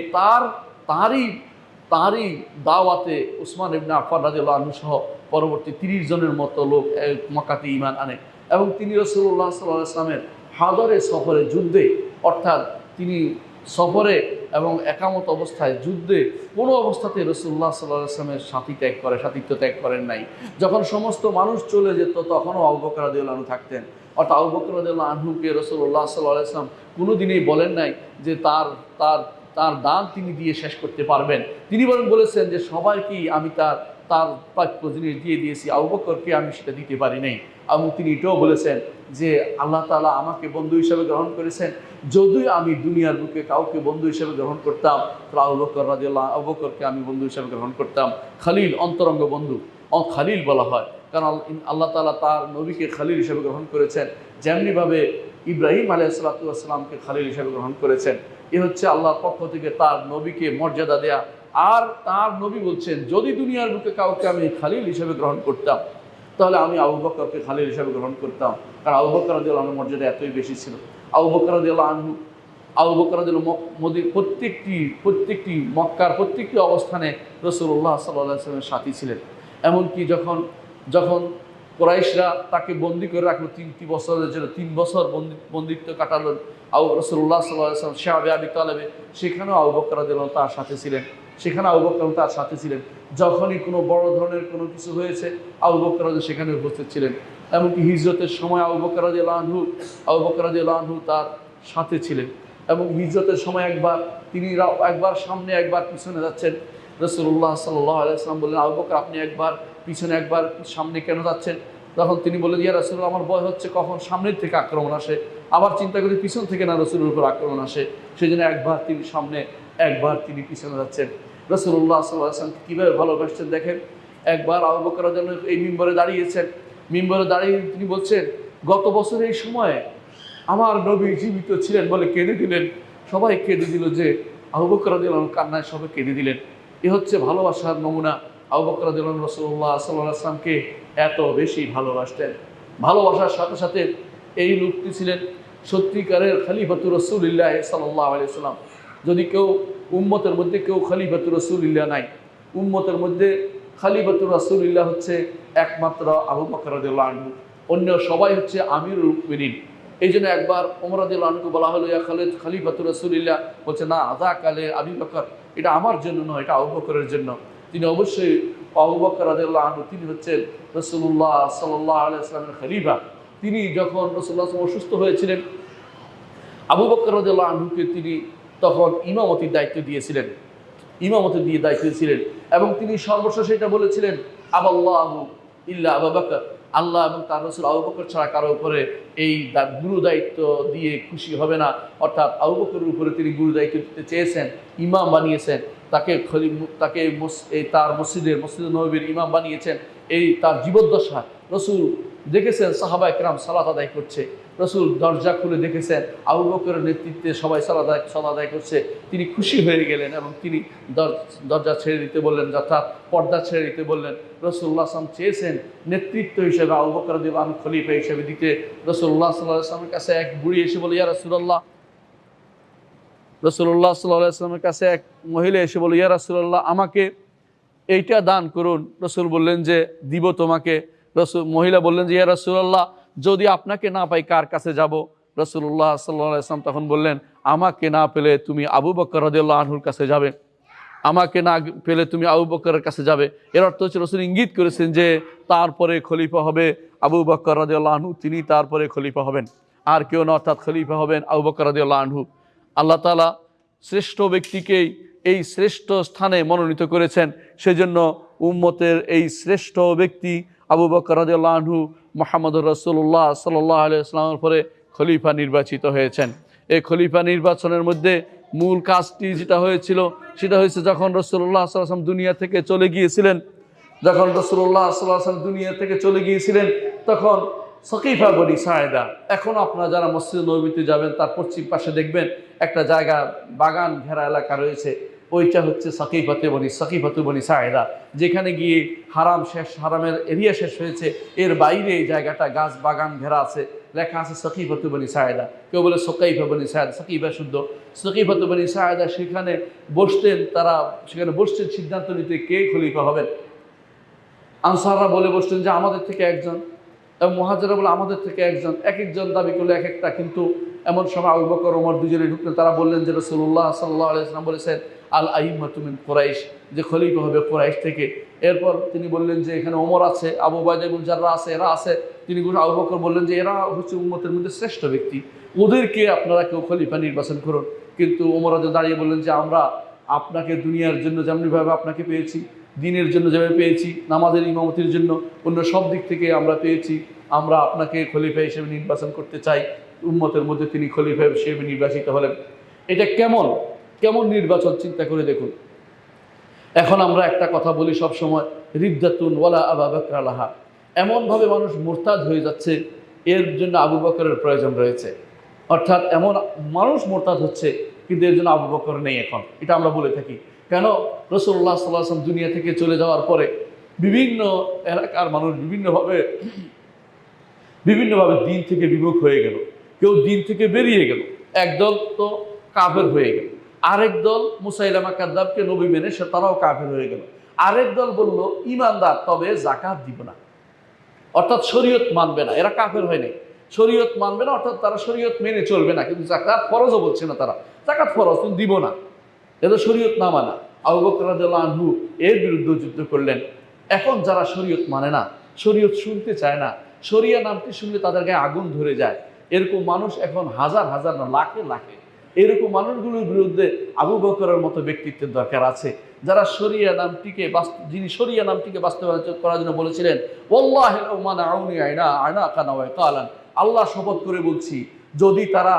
তারই দাওয়াতে উসমান ইবনে আফফান রাদিয়াল্লাহু আনহু সহ পরবর্তী 30 জনের মতো লোক মক্কাতে ঈমান আনে, এবং তিনি রাসূলুল্লাহ সাল্লাল্লাহু আলাইহি ওয়াসাল্লামের হাদরে সফরে, যুদ্ধে, অর্থাৎ তিনি সফরে এবং একামত অবস্থায় যুদ্ধে কোনো অবস্থাতে রাসূলুল্লাহ সাল্লাল্লাহু আলাইহি ওয়াসাল্লামের সাথিত্ব ত্যাগ করেন নাই। যখন সমস্ত মানুষ চলে যেত তখনও আবু বকর রাদিয়াল্লাহু আনহু থাকতেন। অর্থাৎ আবু বকর রাদিয়াল্লাহু আনহুকে রাসূলুল্লাহ সাল্লাল্লাহু আলাইহি ওয়াসাল্লাম কোনোদিনই বলেন নাই যে তার দান তিনি দিয়ে শেষ করতে পারবেন। তিনি বরং বলেছেন যে সবাইকেই আমি তার প্রাপ্য জিনিস দিয়ে দিয়েছি, আবু বকরকে আমি সেটা দিতে পারি নাই। এবং তিনি এটাও বলেছেন যে আল্লাহ তাআলা আমাকে বন্ধু হিসেবে গ্রহণ করেছেন, যদি আমি দুনিয়ার বুকে কাউকে বন্ধু হিসেবে গ্রহণ করতাম তাহলে আবু বকরকে আমি বন্ধু হিসেবে গ্রহণ করতাম। খলিল, অন্তরঙ্গ বন্ধু, খলিল বলা হয়, কারণ আল্লাহ তাআলা তার নবীকে খলিল হিসেবে গ্রহণ করেছেন, যেমনিভাবে ইব্রাহিম আলাইহিস সালাতু ওয়াস সালামকে খলিল হিসেবে গ্রহণ করেছেন। এ হচ্ছে আল্লাহর পক্ষ থেকে তার নবীকে মর্যাদা দেয়া। আর তার নবী বলছেন, যদি দুনিয়ার বুকে কাউকে আমি খলিল হিসেবে গ্রহণ করতাম তাহলে আমি আবু বকরকে খলিল হিসেবে গ্রহণ করতাম, কারণ আবু বকর রাদিয়াল্লাহু আনহুর মর্যাদা এতই বেশি ছিল। আবু বকর রাদিয়াল্লাহু আনহু প্রত্যেকটি মক্কার প্রত্যেকটি অবস্থানে রাসূলুল্লাহ সাল্লাল্লাহু আলাইহি ওয়াসাল্লামের সাথী ছিলেন। এমনকি যখন কুরাইশরা তাকে বন্দী করে রাখলো 3টি বছরের জন্য, 3 বছর বন্দিত্ব কাটালো রাসূলুল্লাহ সাল্লাল্লাহু আলাইহি ওয়াসাল্লাম শাবে আবি তালেবে, সেখানেও আবু বকর রাদিয়াল্লাহু তার সাথে ছিলেন। যখনই কোনো বড় ধরনের কোনো কিছু হয়েছে আবু বকর সেখানে উপস্থিত ছিলেন। এমনকি হিজরতের সময় আবু বকর রাদিয়াল্লাহু আনহু তার সাথে ছিলেন। এবং হিজরতের সময় একবার সামনে একবার পিছনে যাচ্ছেন। রাসূলুল্লাহ সাল্লাল্লাহু আলাইহি ওয়াসাল্লাম বললেন, আবু বকর আপনি একবার পিছনে একবার সামনে কেন যাচ্ছেন? তখন তিনি বললেন, ইয়া রাসূলুল্লাহ আমার ভয় হচ্ছে কখন সামনের থেকে আক্রমণ আসে, আবার চিন্তা করি পিছন থেকে না রাসূলের উপর আক্রমণ আসে, সেই জন্য একবার তিনি সামনে একবার তিনি পিছনে যাচ্ছেন। রাসূলুল্লাহ সাল্লাল্লাহু আলাইহি ওয়াসাল্লাম কীভাবে ভালোবাসতেন দেখেন। একবার আবু বকর রাদিয়াল্লাহু আনহু এই মিম্বরে দাঁড়িয়ে তিনি বলছেন, গত বছর এই সময়ে আমার নবী জীবিত ছিলেন বলে কেঁদে দিলেন। সবাই কেঁদে দিল, যে আবু বকর রাদিয়াল্লাহু আনহু কান্নায় সবাই কেঁদে দিলেন। এ হচ্ছে ভালোবাসার নমুনা। আবু বকর রাদিয়াল্লাহু আনহু রাসূলুল্লাহ সাল্লাল্লাহু আলাইহি ওয়াসাল্লামকে এত বেশি ভালোবাসতেন। ভালোবাসার সাথে সাথে এই লোকটি ছিলেন সত্যিকারের খলিফাতুর রাসূলিল্লাহ সাল্লাল্লাহু আলাইহি ওয়াসাল্লাম। যদি কেউ উম্মতের মধ্যে কেউ খলিফাতুর রাসূলিল্লাহ নাই, উম্মতের মধ্যে খলিফাতুর রাসূলিল্লাহ হচ্ছে একমাত্র আবু বকর রাদিয়াল্লাহু আনহু, অন্য সবাই হচ্ছে আমিরুল মুমিনিন। এই জন্য একবার ওমর রাদিয়াল্লাহু আনহুকে বলা হলো, ইয়া খলিফাতুর রাসূলিল্লাহ, বলছে না, আযাকালে আবু বকর, এটা আমার জন্য নয়, এটা আবু বকরের জন্য। তিনি অবশ্যই আবু বকর রাদিয়াল্লাহু আনহু তিনি হচ্ছেন রাসূলুল্লাহ সাল্লাল্লাহু আলাইহি ওয়াসাল্লামের খলিফা। তিনি যখন রাসূলুল্লাহ অসুস্থ হয়েছিলেন, আবু বকর রাদিয়াল্লাহু আনহুকে তিনি তখন ইমামতির দায়িত্ব দিয়েছিলেন, এবং তিনি সর্বশেষ এটা বলেছিলেন, আবাল্লাহু ইল্লা আবু বকর, আল্লাহ এবং তার রাসূল আবু বকর ছাড়া কারো উপরে এই গুরু দায়িত্ব দিয়ে খুশি হবে না। অর্থাৎ আবু বকরের উপরে তিনি গুরু দায়িত্ব দিতে চেয়েছেন, ইমাম বানিয়েছেন, তাকে তার মসজিদ নববীর ইমাম বানিয়েছেন। এই তার জীবদ্দশা রাসূল দেখেছেন সাহাবায়ে কেরাম সালাত আদায় করছে, রাসূল দরজা খুলে দেখেছেন আবু বকরের নেতৃত্বে সবাই সালাত আদায় করছে, তিনি খুশি হয়ে গেলেন এবং তিনি দরজা ছেড়ে দিতে বললেন, অর্থাৎ পর্দা ছেড়ে দিতে বললেন। রাসূলুল্লাহ সাল্লাল্লাহু আলাইহি ওয়াসাল্লাম চেয়েছেন নেতৃত্ব হিসেবে আবু বকর রাদিয়াল্লাহু আনহু খলিফা হিসেবে দিতে। রাসূলুল্লাহ সাল্লাল্লাহু আলাইহি ওয়াসাল্লামের কাছে এক বুড়ি এসে বলে, ইয়া রাসূলুল্লাহ, রাসূলুল্লাহ সাল্লাল্লাহু আলাইহি ওয়াসাল্লামের কাছে এক মহিলা এসে বলে, ইয়া রাসূলুল্লাহ আমাকে এইটা দান করুন। রাসূল বললেন যে দিব তোমাকে। মহিলা বললেন যে ইয়া রাসূলুল্লাহ, যদি আপনাকে না পাই কার কাছে যাব? রাসূলুল্লাহ সাল্লাল্লাহু আলাইহি ওয়াসাল্লাম তখন বললেন, আমাকে না পেলে তুমি আবু বকর রাদিয়াল্লাহু আনহুর কাছে যাবে, আমাকে না পেলে তুমি আবু বকরের কাছে যাবে। এর অর্থ হচ্ছে রাসূল ইঙ্গিত করেছেন যে তারপরে খলিফা হবে আবু বকর রাদিয়াল্লাহু আনহু, তিনি তারপরে খলিফা হবেন, আর কেউ না, অর্থাৎ খলিফা হবেন আবু বকর রাদিয়াল্লাহু আনহু। আল্লাহ তাআলা শ্রেষ্ঠ ব্যক্তিকেই এই শ্রেষ্ঠ স্থানে মনোনীত করেছেন, সেজন্য উম্মতের এই শ্রেষ্ঠ ব্যক্তি আবু বকর রাদিয়াল্লাহু আনহু মুহাম্মদুর রাসূলুল্লাহ সাল্লাল্লাহু আলাইহি ওয়াসাল্লামের পরে খলিফা নির্বাচিত হয়েছেন। এই খলিফা নির্বাচনের মধ্যে মূল কাজটি যেটা হয়েছিল সেটা হয়েছে যখন রাসূলুল্লাহ সাল্লাল্লাহু আলাইহি ওয়াসাল্লাম দুনিয়া থেকে চলে গিয়েছিলেন, যখন রাসূলুল্লাহ সাল্লাল্লাহু আলাইহি ওয়াসাল্লাম দুনিয়া থেকে চলে গিয়েছিলেন, তখন সকিফা বনি সায়েদা, এখন আপনারা যারা মসজিদ নববীতে যাবেন তার পশ্চিম পাশে দেখবেন একটা জায়গা, বাগান ঘেরা এলাকা রয়েছে, ওইটা হচ্ছে সকিফাতু বনি সায়েদা, যেখানে গিয়ে হারাম শেষ, হারামের এরিয়া শেষ হয়েছে, এর বাইরে এই জায়গাটা গাছ বাগান ঘেরা আছে, লেখা আছে সকিফাতু বনি সায়েদা। কেউ বলে সকাইফা বনি সায়েদা, সকিফা শুদ্ধ, সকিফাতু বনি সায়েদা। সেখানে বসতেন তারা, সেখানে বসতেন সিদ্ধান্ত নিতে কে খলিফা হবেন। আনসাররা বলে বসতেন যে আমাদের থেকে একজন, এবং মুহাজিররা বলে আমাদের থেকে একজন, এক একজন দাবি করলে এক একটা। কিন্তু এমন সময় আবু বকর ওমর দুজনে ঢুকলেন, তারা বললেন যে রাসূলুল্লাহ সাল্লাল্লাহু আলাইহি ওয়াসাল্লাম বলেছেন আল আইম্মাতু মিন কুরাইশ, যে খলিফা হবে কুরাইশ থেকে। এরপর তিনি বললেন যে এখানে ওমর আছে, আবু উবাইদা ইবনে জাররাহ আছে, এরা আছে। তিনি আবু বকর বললেন যে এরা হচ্ছে উম্মতের মধ্যে শ্রেষ্ঠ ব্যক্তি, ওদেরকে আপনারা কেউ খলিফা নির্বাচন করুন। কিন্তু ওমর রাদিয়াল্লাহু দাঁড়িয়ে বললেন যে আমরা আপনাকে দুনিয়ার জন্য যেমনিভাবে আপনাকে পেয়েছি, দিনের জন্য যেভাবে পেয়েছি, নামাজের ইমামতির জন্য, অন্য সব দিক থেকে আমরা পেয়েছি, আমরা আপনাকে খলিফা হিসেবে নির্বাচন করতে চাই। উম্মতের মধ্যে তিনি খলিফা হিসেবে নির্বাচিত হলেন। এটা কেমন কেমন নির্বাচন, চিন্তা করে দেখুন। এখন আমরা একটা কথা বলি সব সময়, রিদ্দাতুন ওয়ালা আবু বকর লাহা, এমনভাবে মানুষ মুরতাদ হয়ে যাচ্ছে, এর জন্য আবু বকরের প্রয়োজন রয়েছে। অর্থাৎ এমন মানুষ মুরতাদ হচ্ছে, কিন্তু এর জন্য আবু বকর নেই এখন, এটা আমরা বলে থাকি। কেন? রাসূলুল্লাহ সাল্লাল্লাহু আলাইহি ওয়াসাল্লাম দুনিয়া থেকে চলে যাওয়ার পরে বিভিন্ন এলাকার মানুষ বিভিন্নভাবে দিন থেকে বিমুখ হয়ে গেল, কেউ দিন থেকে বেরিয়ে গেল, একদল তো কাফের হয়ে গেল, আরেক দল মুসাইলামা কাযযাবকে নবী মেনে সে তারাও কাফের হয়ে গেল, আরেক দল বলল ইমানদার তবে যাকাত দিব না, অর্থাৎ শরীয়ত মানবে না, এরা কাফের হয় নাই, শরীয়ত মানবে না, অর্থাৎ তারা শরীয়ত মেনে চলবে না, কিন্তু যাকাত ফরজও বলছে না, তারা যাকাত ফরজ কিন্তু দিব না, এটা শরীয়ত না মানা। আবু বকর রাদিয়াল্লাহু আনহু এর বিরুদ্ধে যুদ্ধ করলেন। এখন যারা শরীয়ত মানে না, শরীয়ত শুনতে চায় না, শরিয়া নামটি শুনলে তাদের গায়ে আগুন ধরে যায়, এরকম মানুষ এখন হাজার হাজার না লাখে লাখে। এরকম মানুষগুলোর বিরুদ্ধে আবু বকরের মতো ব্যক্তিত্বের দরকার আছে, যারা শরিয়া নামটিকে যিনি শরিয়া নামটিকে বাস্তবায়ন করার জন্য বলেছিলেন, ওয়াল্লাহি লাউ মানাউনি আনাকানা ওয়া কালান, আল্লাহ শপথ করে বলছি, যদি তারা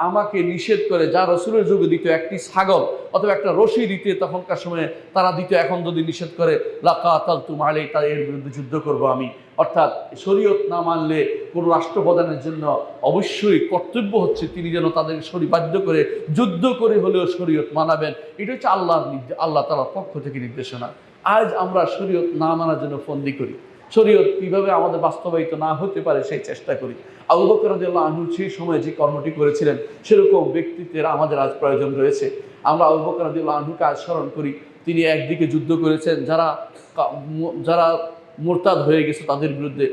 আমাকে নিষেধ করে, যা রাসূলের যুগে দিত একটি ছাগল অথবা একটা রশি দিতে তখনকার সময়ে তারা দিত, এখন যদি নিষেধ করে লাকাতালতুম আলাইহি, তাদের এর বিরুদ্ধে যুদ্ধ করব আমি। অর্থাৎ শরীয়ত না মানলে কোনো রাষ্ট্রপ্রধানের জন্য অবশ্যই কর্তব্য হচ্ছে তিনি যেন তাদের বাধ্য করে যুদ্ধ করে হলেও শরীয়ত মানাবেন। এটা হচ্ছে আল্লাহ তাআলার পক্ষ থেকে নির্দেশনা। আজ আমরা শরীয়ত না মানার জন্য ফন্দি করি, শরীয়ত কিভাবে আমাদের বাস্তবায়িত না হতে পারে সেই চেষ্টা করি। আবু বকর রাদিয়াল্লাহু আনহু সেই সময় যে কর্মটি করেছিলেন, সেরকম ব্যক্তিত্বের আমাদের আজ প্রয়োজন রয়েছে। আমরা আবু বকর রাদিয়াল্লাহু আনহুকে আজ স্মরণ করি, তিনি একদিকে যুদ্ধ করেছেন যারা মুরতাদ হয়ে গেছে তাদের বিরুদ্ধে,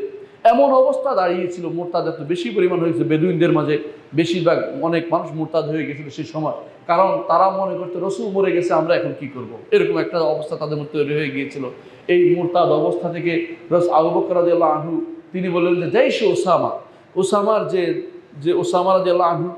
এমন অবস্থা দাঁড়িয়েছিল, মুরতাদ এত বেশি পরিমাণ হয়েছে বেদুইনদের মাঝে, বেশিরভাগ অনেক মানুষ মুরতাদ হয়ে গেছিল সেই সময়, কারণ তারা মনে করতে রাসূল মরে গেছে, আমরা এখন কি করব, এরকম একটা অবস্থা তাদের মধ্যে তৈরি হয়ে গিয়েছিল। এই মুরতাদ অবস্থা থেকে আবু বকর রাদিয়াল্লাহু আনহু তিনি বললেন যে জাইশে ওসামার যে ওসামা রাদিয়াল্লাহু আনহু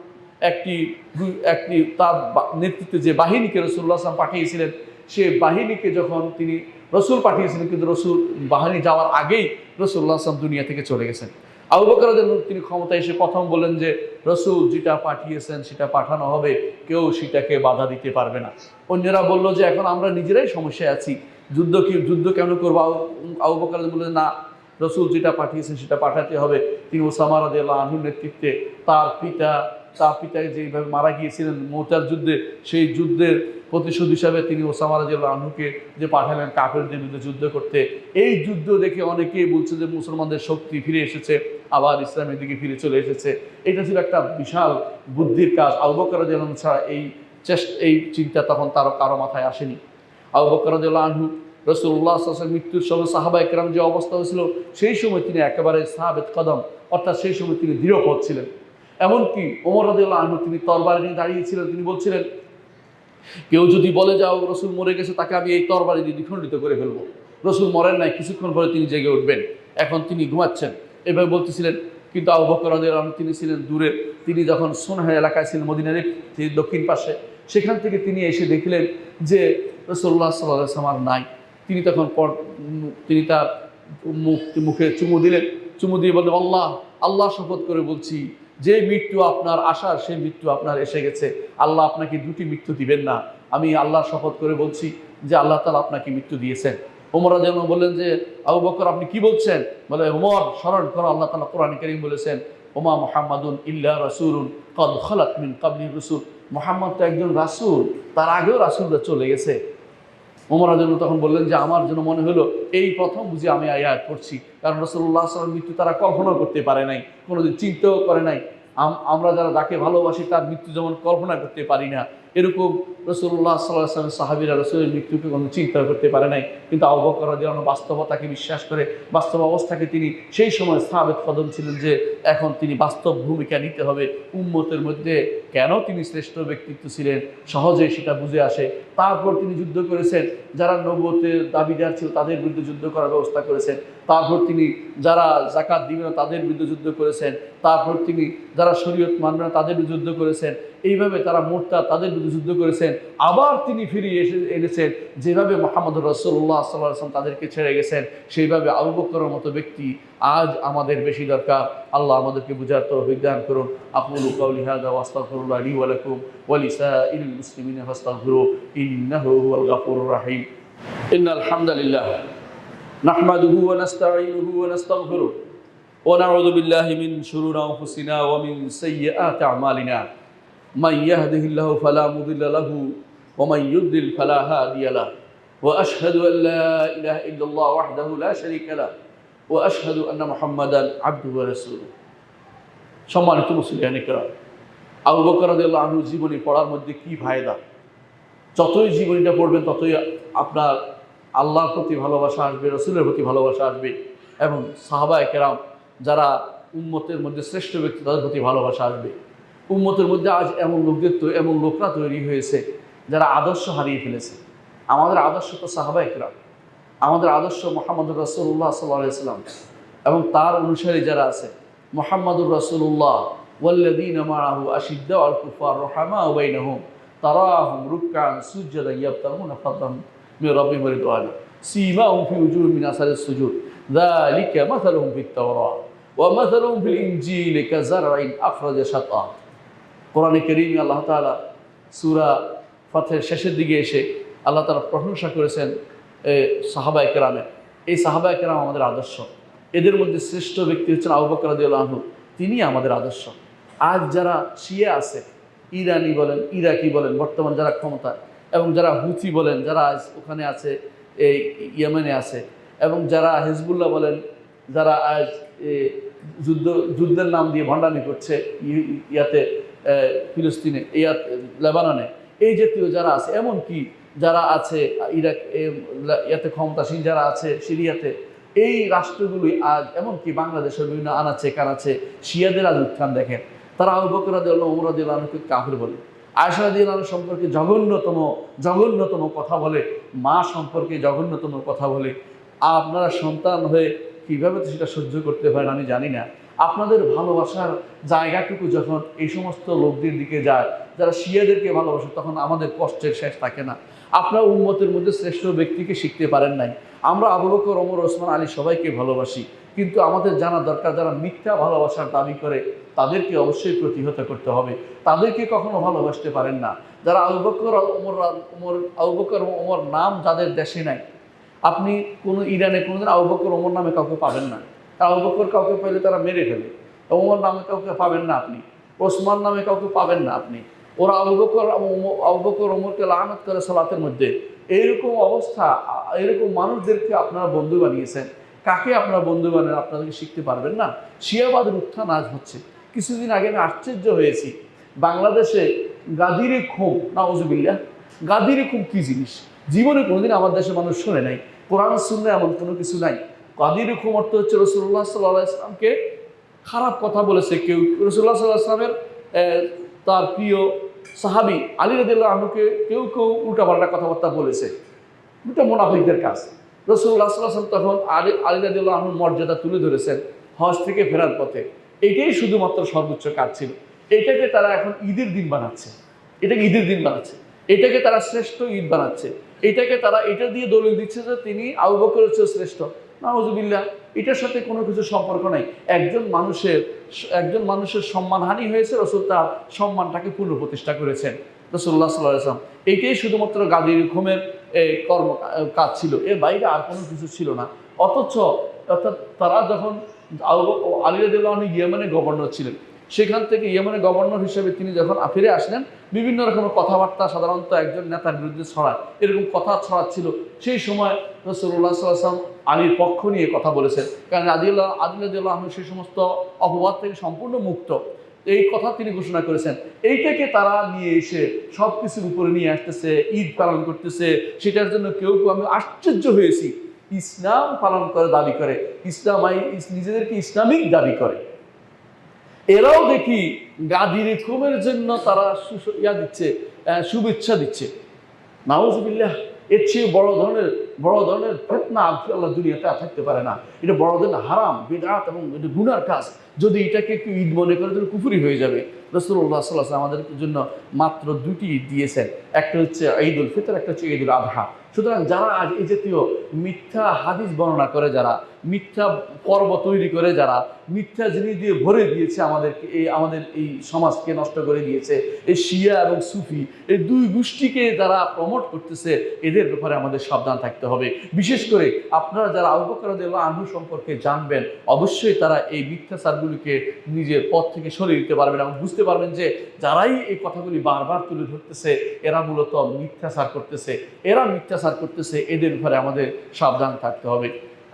একটি তার নেতৃত্বে যে বাহিনীকে রাসূলুল্লাহ সাল্লাল্লাহু আলাইহি ওয়াসাল্লাম পাঠিয়েছিলেন, সে বাহিনীকে যখন তিনি রাসূল পাঠিয়েছিলেন, কিন্তু রাসূল বাহিনী যাওয়ার আগেই রাসূলুল্লাহ সাল্লাল্লাহু আলাইহি ওয়াসাল্লাম দুনিয়া থেকে চলে গেছেন। আবু বকর রাদিয়াল্লাহু আনহু তিনি ক্ষমতায় এসে প্রথম বললেন যে রাসূল যেটা পাঠিয়েছেন সেটা পাঠানো হবে, কেউ সেটাকে বাধা দিতে পারবে না। অন্যরা বলল যে এখন আমরা নিজেরাই সমস্যায় আছি, যুদ্ধ কেন করবো? আবু বকর বললেন না, রাসূল যেটা পাঠিয়েছেন সেটা পাঠাতে হবে। তিনি ওসামা রাদিয়াল্লাহু আনহুর নেতৃত্বে তার পিতা যেভাবে মারা গিয়েছিলেন মুতার যুদ্ধে, সেই যুদ্ধের প্রতিশোধ হিসাবে তিনি ওসামা রাদিয়াল্লাহু আনহুকে যে পাঠালেন কাফেরদের বিরুদ্ধে যুদ্ধ করতে। এই যুদ্ধ দেখে অনেকেই বলছে যে মুসলমানদের শক্তি ফিরে এসেছে, আবার ইসলামের দিকে ফিরে চলে এসেছে। এটা ছিল একটা বিশাল বুদ্ধির কাজ। আবু বকর রাদিয়াল্লাহু আনহু ছাড়া এই চিন্তা তখন কারো মাথায় আসেনি। আবু বকর রাদিয়াল্লাহু আনহু রাসূলুল্লাহ সাল্লাল্লাহু আলাইহি ওয়াসাল্লাম মৃত্যুর সময় সাহাবায়ে কেরাম যে অবস্থা হয়েছিল, সেই সময় তিনি একেবারে সাবিত কদম, অর্থাৎ সেই সময় তিনি দৃঢ়পদ ছিলেন। এমনকি ওমর রাদিয়াল্লাহু আনহু তিনি তরবারি নিয়ে দাঁড়িয়েছিলেন, তিনি বলছিলেন, কেউ যদি বলে যাও রসুল মরে গেছে, তাকে আমি এই তরবারি দিয়ে দ্বিখণ্ডিত করে ফেলবো। রসুল মরেন নাই, কিছুক্ষণ পরে তিনি জেগে উঠবেন, এখন তিনি ঘুমাচ্ছেন, এভাবে বলতেছিলেন। কিন্তু আবু বকর রাদিয়াল্লাহু আনহু তিনি ছিলেন দূরে, তিনি যখন সুনহা এলাকায় ছিলেন, মদিনার দক্ষিণ পাশে, সেখান থেকে তিনি এসে দেখলেন যে রাসূলুল্লাহ সাল্লাল্লাহু আলাইহি ওয়াসাল্লাম আর নাই। তিনি তখন তিনি তার মুখে চুমু দিলেন, চুমু দিয়ে বললেন, আল্লাহ আল্লাহ শপথ করে বলছি, যে মৃত্যু আপনার আশার সেই মৃত্যু আপনার এসে গেছে। আল্লাহ আপনাকে দুটি মৃত্যু দিবেন না। আমি আল্লাহ শপথ করে বলছি যে আল্লাহ তাআলা আপনাকে মৃত্যু দিয়েছেন। ওমর রাদিয়াল্লাহু আনহু বললেন যে আবু বকর আপনি কি বলছেন? বলে, ওমর স্মরণ করো, আল্লাহ তাআলা কোরআনে কারীম বলেছেন, ওমা মুহাম্মাদুন ইল্লা রাসূলুন ক্বাদ খালাত মিন ক্বাবলিহি রাসূল। মুহাম্মদ তো একজন রাসূল, তার আগেও রাসূলরা চলে গেছে। ওমর রাদিয়াল্লাহু আনহু তখন বললেন যে আমার জন্য মনে হলো এই প্রথম বুঝি আমি আয়াত পড়ছি, কারণ রাসূলুল্লাহ সাল্লাল্লাহু আলাইহি ওয়াসাল্লাম মৃত্যু তারা কল্পনা করতে পারে নাই, কোনোদিন চিন্তাও করে নাই। আমরা যারা যাকে ভালোবাসি তার মৃত্যু যেমন কল্পনা করতে পারি না, এরকম রাসূলুল্লাহ সাল্লাল্লাহু আলাইহি ওয়াসাল্লামের সাহাবীরা রাসূলের মৃত্যুকে কোনো চিন্তা করতে পারে নাই। কিন্তু আবু বকর রাদিয়াল্লাহু আনহু বাস্তবতাকে বিশ্বাস করে, বাস্তব অবস্থাকে তিনি সেই সময় সাবিত কদম ছিলেন যে এখন তিনি বাস্তব ভূমিকা নিতে হবে। উম্মতের মধ্যে কেন তিনি শ্রেষ্ঠ ব্যক্তিত্ব ছিলেন সহজেই সেটা বুঝে আসে। তারপর তিনি যুদ্ধ করেছেন, যারা নবুয়তের দাবিদার ছিল তাদের বিরুদ্ধে যুদ্ধ করার ব্যবস্থা করেছেন। তারপর তিনি যারা যাকাত দিবেন না তাদের বিরুদ্ধে যুদ্ধ করেছেন। তারপর তিনি যারা শরীয়ত মানবে না তাদের বিরুদ্ধে যুদ্ধ করেছেন। এইভাবে তারা মুরতাদ তাদের বিরুদ্ধে যুদ্ধ করেছেন। আবার তিনি ফিরিয়ে এনেছেন, যেভাবে মুহাম্মদুর রাসূলুল্লাহ সাল্লাল্লাহু আলাইহি ওয়াসাল্লাম তাদেরকে ছেড়ে গেছেন, সেইভাবে আবু বকরের মতো ব্যক্তি আজ আমাদের বেশি দরকার। আল্লাহ আমাদেরকে বুঝার তৌফিক দান করুন। আকুলু কাওলি হাযা ওয়া আস্তাগফিরুল্লাহ লি ওয়া লাকুম ওয়া লিসাইরিল মুসলিমিনা ফাস্তাগফিরু ইন্নাহু হুয়াল গাফুরুর রাহিম। ইন্নাল হামদালিল্লাহ নাহমাদুহু ওয়া নাস্তাঈনুহু ওয়া নাস্তাগফিরুহু ওয়া নাউযু বিল্লাহি মিন শুরুরি আনফুসিনা ওয়া মিন সাইয়্যাতি আমালিনা। মান ইয়াহদিহিল্লাহু ফালা মুদিল্লা লাহু ওয়া মান ইউদ্লিল ফালা হাদিয়া লাহু। ওয়া আশহাদু আল লা ইলাহা ইল্লাল্লাহ ওয়াহদাহু লা শারীকা লাহু ওয়া আশহাদু আন্না মুহাম্মাদান আবদুহু ওয়া রাসূলুহু। সম্মানিত মুসলিয়ানে কেরাম, আবু বকর রাদিয়াল্লাহু আনহু জীবনী পড়ার মধ্যে কি ফায়দা! যতই জীবনীটা পড়বেন ততই আপনার আল্লাহর প্রতি ভালোবাসা আসবে, রাসূলের প্রতি ভালোবাসা আসবে, এবং সাহাবায়ে কেরাম যারা উম্মতের মধ্যে শ্রেষ্ঠ ব্যক্তি তাদের প্রতি ভালোবাসা আসবে। উম্মতের মধ্যে আজ এমন লোকরা তৈরি হয়েছে যারা আদর্শ হারিয়ে ফেলেছে। আমাদের আদর্শ তো সাহাবায়ে কেরাম, আমাদের আদর্শ মুহাম্মদুর রাসূলুল্লাহ সাল্লাল্লাহু আলাইহি ওয়াসাল্লাম এবং তার অনুসারী যারা আছে। মুহাম্মদুর রাসূলুল্লাহ ওয়াল্লাযীনা মাআহু আশিদ্দাউ আলাল কুফার রুহামাউ বাইনাহুম তারাহুম রুকআন সুজদান ইয়াবতাগুনা ফাদলান মির রাব্বিহিম ওয়া রিদওয়ানা সীমাহুম ফি উজুহিহিম মিন আসারিস সুজুদ যালিকা মাসালুহুম ফিত তাওরাত ওয়া মাসালুহুম ফিল ইনজিলি কাযারইন আখরাজা শাতআ। কোরআনে কারীমে আল্লাহ তাআলা সূরা ফাতহের শেষের দিকে এসে আল্লাহ তাআলা প্রশংসা করেছেন সাহাবায়ে কেরামের। এই সাহাবায়ে কেরাম আমাদের আদর্শ। এদের মধ্যে শ্রেষ্ঠ ব্যক্তি হচ্ছেন আবু বকর রাদিয়াল্লাহু আনহু, তিনি আমাদের আদর্শ। আজ যারা শিয়া আছে, ইরানি বলেন, ইরাকি বলেন, বর্তমান যারা ক্ষমতায়, এবং যারা হুথি বলেন, যারা আজ ওখানে আছে, এই ইয়েমেনে আছে, এবং যারা হিজবুল্লাহ বলেন, যারা আজ যুদ্ধের নাম দিয়ে ভণ্ডামি করছে ইয়াতে ফিলিস্তিনে, লেবাননে, এই জাতীয় যারা আছে, এমনকি যারা আছে ইরাক ইয়াতে ক্ষমতাসীন যারা আছে সিরিয়াতে, এই রাষ্ট্রগুলি আজ এমনকি বাংলাদেশের বিভিন্ন আনাচে কানাচে শিয়াদের আজ উত্থান দেখেন। তারা আবু বকর রাদিয়াল্লাহু আনহু, ওমর রাদিয়াল্লাহু আনহুকে কাফির বলে, আয়েশা রাদিয়াল্লাহু আনহা সম্পর্কে জঘন্যতম কথা বলে, মা সম্পর্কে জঘন্যতম কথা বলে। আপনারা সন্তান হয়ে কীভাবে তো সেটা সহ্য করতে পারেন আমি জানি না। আপনাদের ভালোবাসার জায়গাটুকু যখন এই সমস্ত লোকদের দিকে যায় যারা শিয়াদেরকে ভালোবাসে, তখন আমাদের কষ্টের শেষ থাকে না। আপনারা উম্মতের মধ্যে শ্রেষ্ঠ ব্যক্তিকে শিখতে পারেন নাই। আমরা আবু বকর, ওমর, ওসমান, আলী সবাইকে ভালোবাসি, কিন্তু আমাদের জানা দরকার যারা মিথ্যা ভালোবাসার দাবি করে তাদেরকে অবশ্যই প্রতিহত করতে হবে। তাদেরকে কখনো ভালোবাসতে পারেন না। যারা আবু বকর, ওমর নাম যাদের দেশে নাই, আপনি কোনো ইরানে কোনোদিন আবু বকর, ওমর নামে কাউকে পাবেন না। আবু বকর কাউকে পেলে তারা মেরে ফেলে, ওমর নামে কাউকে পাবেন না আপনি, ওসমান নামে কাউকে পাবেন না আপনি। ওরা আবু বকর ওমরকে লানত করে সালাতের মধ্যে। এইরকম অবস্থা, এরকম মানুষদেরকে আপনারা বন্ধু বানিয়েছেন। কাকে আপনারা বন্ধু বানান আপনাদেরকে শিখতে পারবেন না। শিয়াবাদের উত্থান আজ হচ্ছে। কিছুদিন আগে আমি আশ্চর্য হয়েছি, বাংলাদেশে গাদিরে খুম, নাউজুবিল্লাহ, গাদিরে খুম কী জিনিস? জীবনে কোনোদিন আমার দেশের মানুষ শোনে নাই। কোরআন সুন্নাহ এমন কোনো কিছু নাই। গাদির হুকুম অর্থ হচ্ছে রাসূলুল্লাহ সাল্লাল্লাহু আলাইহি ওয়াসাল্লামকে খারাপ কথা বলেছে কেউ। রাসূলুল্লাহ সাল্লাল্লাহু আলাইহি ওয়াসাল্লামের তার প্রিয় সাহাবী আলী রাদিয়াল্লাহু আনহুকে কেউ কেউ উল্টাপাল্টা কথাবার্তা বলেছে। এটা মুনাফিকদের কাজ। রাসূলুল্লাহ সাল্লাল্লাহু আলাইহি ওয়াসাল্লাম তখন আলী রাদিয়াল্লাহু আনহুর মর্যাদা তুলে ধরেছেন হজ থেকে ফেরার পথে। এটাই শুধুমাত্র সর্বোচ্চ কাজ ছিল। এটাকে তারা এখন ঈদের দিন বানাচ্ছে, এটাকে ঈদের দিন বানাচ্ছে, এটাকে তারা শ্রেষ্ঠ ঈদ বানাচ্ছে, এটাকে তারা এটা দিয়ে দলিল দিচ্ছে যে তিনি আবু বকরের চেয়ে শ্রেষ্ঠ। নাউযুবিল্লাহ, এটার সাথে কোনো কিছু সম্পর্ক নাই। একজন মানুষের সম্মানহানি হয়েছে, রাসূল তার সম্মানটাকে পুনঃপ্রতিষ্ঠা করেছেন রাসূলুল্লাহ সাল্লাল্লাহু আলাইহি ওয়াসাল্লাম। এইটাই শুধুমাত্র গাজী হুকুমের কাজ ছিল, এর বাইরে আর কোনো কিছু ছিল না। অর্থাৎ তারা যখন আলী রাদিয়াল্লাহু আনহু ইয়েমেনের গভর্নর ছিলেন, সেখান থেকে ইয়েমেনের গভর্নর হিসেবে তিনি যখন ফিরে আসলেন, বিভিন্ন রকমের কথাবার্তা সাধারণত একজন নেতার বিরুদ্ধে ছড়ায়, এরকম কথা ছড়াচ্ছিল। সেই সময় রাসূলুল্লাহ সাল্লাল্লাহু আলাইহি ওয়াসাল্লাম আলীর পক্ষ নিয়ে কথা বলেছেন, কারণ আলী রাদিয়াল্লাহু আনহু সেই সমস্ত অপবাদ থেকে সম্পূর্ণ মুক্ত। এই কথা তিনি ঘোষণা করেছেন। এইটাকে তারা নিয়ে এসে সব কিছুর উপরে নিয়ে আসতেছে, ঈদ পালন করতেছে। সেটার জন্য কেউ কেউ, আমি আশ্চর্য হয়েছি, ইসলাম পালন করে দাবি করে, নিজেদেরকে ইসলামিক দাবি করে। এরাও দেখি গাদির হুকুমের জন্য তারা শুভেচ্ছা দিচ্ছে। নাউযুবিল্লাহ, এর চেয়ে বড় ধরনের ফিতনা আল্লাহ দুনিয়াতে থাকতে পারে না। এটা বড় ধরনের হারাম, বিদআত এবং এটা গুনার কাজ। যদি এটাকে একটু ঈদ মনে করে তাহলে কুফরি হয়ে যাবে। রাসূলুল্লাহ সাল্লাল্লাহু আলাইহি ওয়াসাল্লাম আমাদের জন্য মাত্র দুটি ঈদ দিয়েছেন, একটা হচ্ছে ঈদুল ফিতর, একটা হচ্ছে ঈদুল আযহা। সুতরাং যারা আজ এই জাতীয় মিথ্যা হাদিস বর্ণনা করে, যারা মিথ্যা পর্ব তৈরি করে, যারা মিথ্যা জিনিস দিয়ে ভরে দিয়েছে আমাদের এই সমাজকে নষ্ট করে দিয়েছে, এই শিয়া এবং সুফি এই দুই গোষ্ঠীকে যারা প্রমোট করতেছে, এদের ব্যাপারে আমাদের সাবধান থাকতে হবে। বিশেষ করে আপনারা যারা আবু বকর রাদিয়াল্লাহু আনহু সম্পর্কে জানবেন, অবশ্যই তারা এই মিথ্যাচারগুলিকে নিজের পথ থেকে সরিয়ে দিতে পারবেন এবং বুঝতে পারবেন যে যারাই এই কথাগুলি বারবার তুলে ধরতেছে, এরা মূলত মিথ্যাচার করতেছে, এদের ব্যাপারে আমাদের সাবধান থাকতে হবে।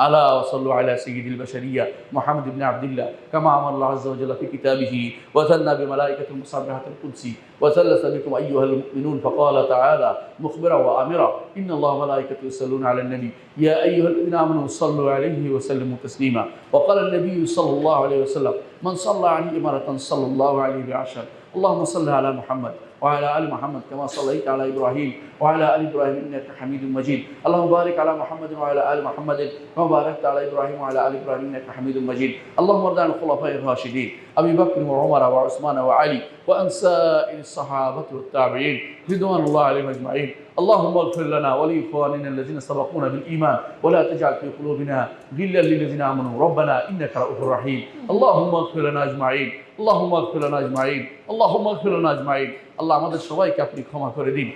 আলা ওয়াসাল্লু আলা সাইয়্যিদিল বাশারিয়া মুহাম্মদ ইবনে আবদুল্লাহ কামা আমাল্লাহু আযজা ওয়া জাল্লা ফি কিতাবিহি ওয়া সাল্লা বিমালাইকাতিল মুসাব্বিহাতিল কুদসি ওয়া সাল্লাসা বিকুম আইয়ুহাল মুমিনুন ফাকালা তাআলা মুখবিরা ওয়া আমিরা ইন্নাল্লাহা ওয়া মালাইকাতাহু ইউসাল্লুনা আলান নবী ইয়া আইয়ুহাল্লাযীনা আমানু সাল্লু আলাইহি ওয়া সাল্লিমু তাসলিমা ওয়া ক্বালা আন-নবী সাল্লাল্লাহু আলাইহি ওয়া সাল্লাম মান সাল্লা আলাইহি মারাতান সাল্লাল্লাহু আলাইহি বিআশার আল্লাহুম্মা সাল্লি আলা মুহাম্মদ وعلى آل محمد كما صليت على إبراهيم وعلى آل إبراهيم إنك حميد مجيد اللهم بارك على محمد وعلى آل محمد كما باركت على إبراهيم وعلى آل إبراهيم إنك حميد مجيد اللهم ارض عن الخلفاء الراشدين أبي بكر وعمر وعثمان وعلي وعن سائر الصحابة والتابعين رضوان الله عليهم أجمعين اللهم اغفر لنا ولإخواننا الذين سبقونا بالإيمان ولا تجعل في قلوبنا غلا للذين آمنوا ربنا إنك رؤوف رحيم اللهم اغفر لنا أجمعين اللهم اغفر لنا أجمعين اللهم اغفر لنا أجمعين আল্লাহ আমাদের সবাইকে আপনি ক্ষমা করে দিন।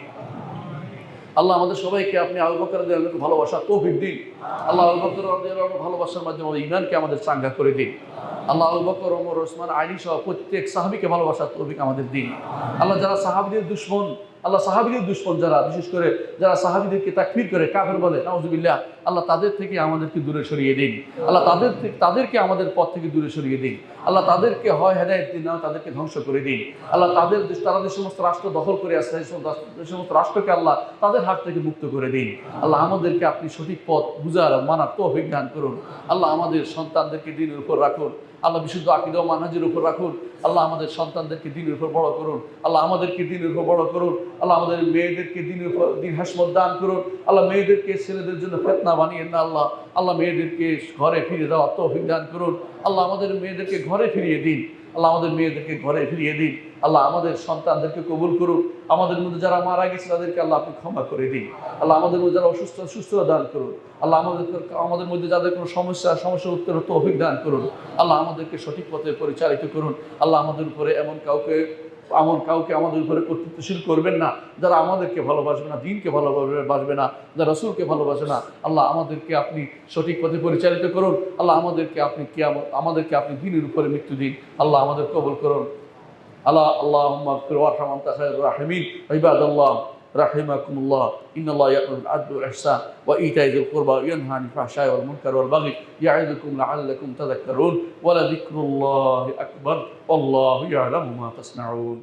আল্লাহ আমাদের সবাইকে আপনি আবু বকর রাদিয়াল্লাহু আনহু ভালোবাসার তৌফিক দিন। আল্লাহ আবু বকর রাদিয়াল্লাহু আনহু ভালোবাসার মাধ্যমে আমাদের ঈমানকে আমাদের চাঙ্গা করে দিন। আল্লাহ আবু বকর, ওমর, ওসমান, আলী সহ প্রত্যেক সাহাবীকে ভালোবাসার তৌফিক আমাদের দিন। আল্লাহ যারা সাহাবীদের দুশমন, আল্লাহ সাহাবীদের দুশমন যারা, বিশেষ করে যারা সাহাবীদেরকে তাকফির করে কাফের বলে, নাউযুবিল্লাহ, আল্লাহ তাদের থেকে আমাদেরকে দূরে সরিয়ে দিন। আল্লাহ তাদেরকে আমাদের পথ থেকে দূরে সরিয়ে দিন। আল্লাহ তাদেরকে হয় হেদায়েত দিন, না তাদেরকে ধ্বংস করে দিন। আল্লাহ তারা যে সমস্ত রাষ্ট্র দখল করে আসছে, সেই সমস্ত রাষ্ট্রকে আল্লাহ তাদের হাত থেকে মুক্ত করে দিন। আল্লাহ আমাদেরকে আপনি সঠিক পথ বুঝার মানার তৌফিক দান করুন। আল্লাহ আমাদের সন্তানদেরকে দ্বীনের উপর রাখুন। আল্লাহ বিশুদ্ধ আকীদা ও মানহাজের উপর রাখুন। আল্লাহ আমাদের সন্তানদেরকে দ্বীনের উপর বড় করুন। আল্লাহ আমাদেরকে দ্বীনের উপর বড় করুন। আল্লাহ আমাদের মেয়েদেরকে দ্বীনের উপর হাসমত দান করুন। আল্লাহ মেয়েদেরকে ছেলেদের জন্য ফিতনা বানিয়ে না আল্লাহ। আল্লাহ মেয়েদেরকে ঘরে ফিরে দেওয়ার তৌফিক দান করুন। আল্লাহ আমাদের মেয়েদেরকে ঘরে ফিরিয়ে দিন। আল্লাহ আমাদের মেয়েদেরকে ঘরে ফিরিয়ে দিন। আল্লাহ আমাদের সন্তানদেরকে কবুল করুন। আমাদের মধ্যে যারা মারা গেছে তাদেরকে আল্লাহ আপনি ক্ষমা করে দিন। আল্লাহ আমাদের মধ্যে যারা সুস্থতা দান করুন। আল্লাহ আমাদের মধ্যে যাদের কোনো সমস্যা উত্তর তৌফিক দান করুন। আল্লাহ আমাদেরকে সঠিক পথে পরিচালিত করুন। আল্লাহ আমাদের উপরে এমন কাউকে আমাদের উপরে কর্তৃত্বশীল করবেন না যারা আমাদেরকে ভালোবাসবে না, দ্বীনকে ভালোবাসবে না, যারা রাসূলকে ভালোবাসে না। আল্লাহ আমাদেরকে আপনি সঠিক পথে পরিচালিত করুন। আল্লাহ আমাদেরকে আপনি দ্বীনের উপরে মৃত্যু দিন। আল্লাহ আমাদের কবুল করুন। আল্লাহুম্মা আগফির ওয়ারহাম আনতা খায়রুর রাহিমিন। ইবাদাল্লাহ রাহিমাকুমুল্লাহ, ইন্নাল্লাহা ইয়া'মুরু বিল আদলি ওয়াল ইহসান ওয়া ইতা'i যিল কুরবা ওয়া ইয়ানহা আনিল ফাহশাই ওয়াল মুনকারি ওয়াল বাগই ইয়া'iযুকুম লা'আল্লাকুম তাযাক্কারুন ওয়া লাযিকরুল্লাহি আকবার ওয়াল্লাহু ইয়া'লামু মা তাসনাউন।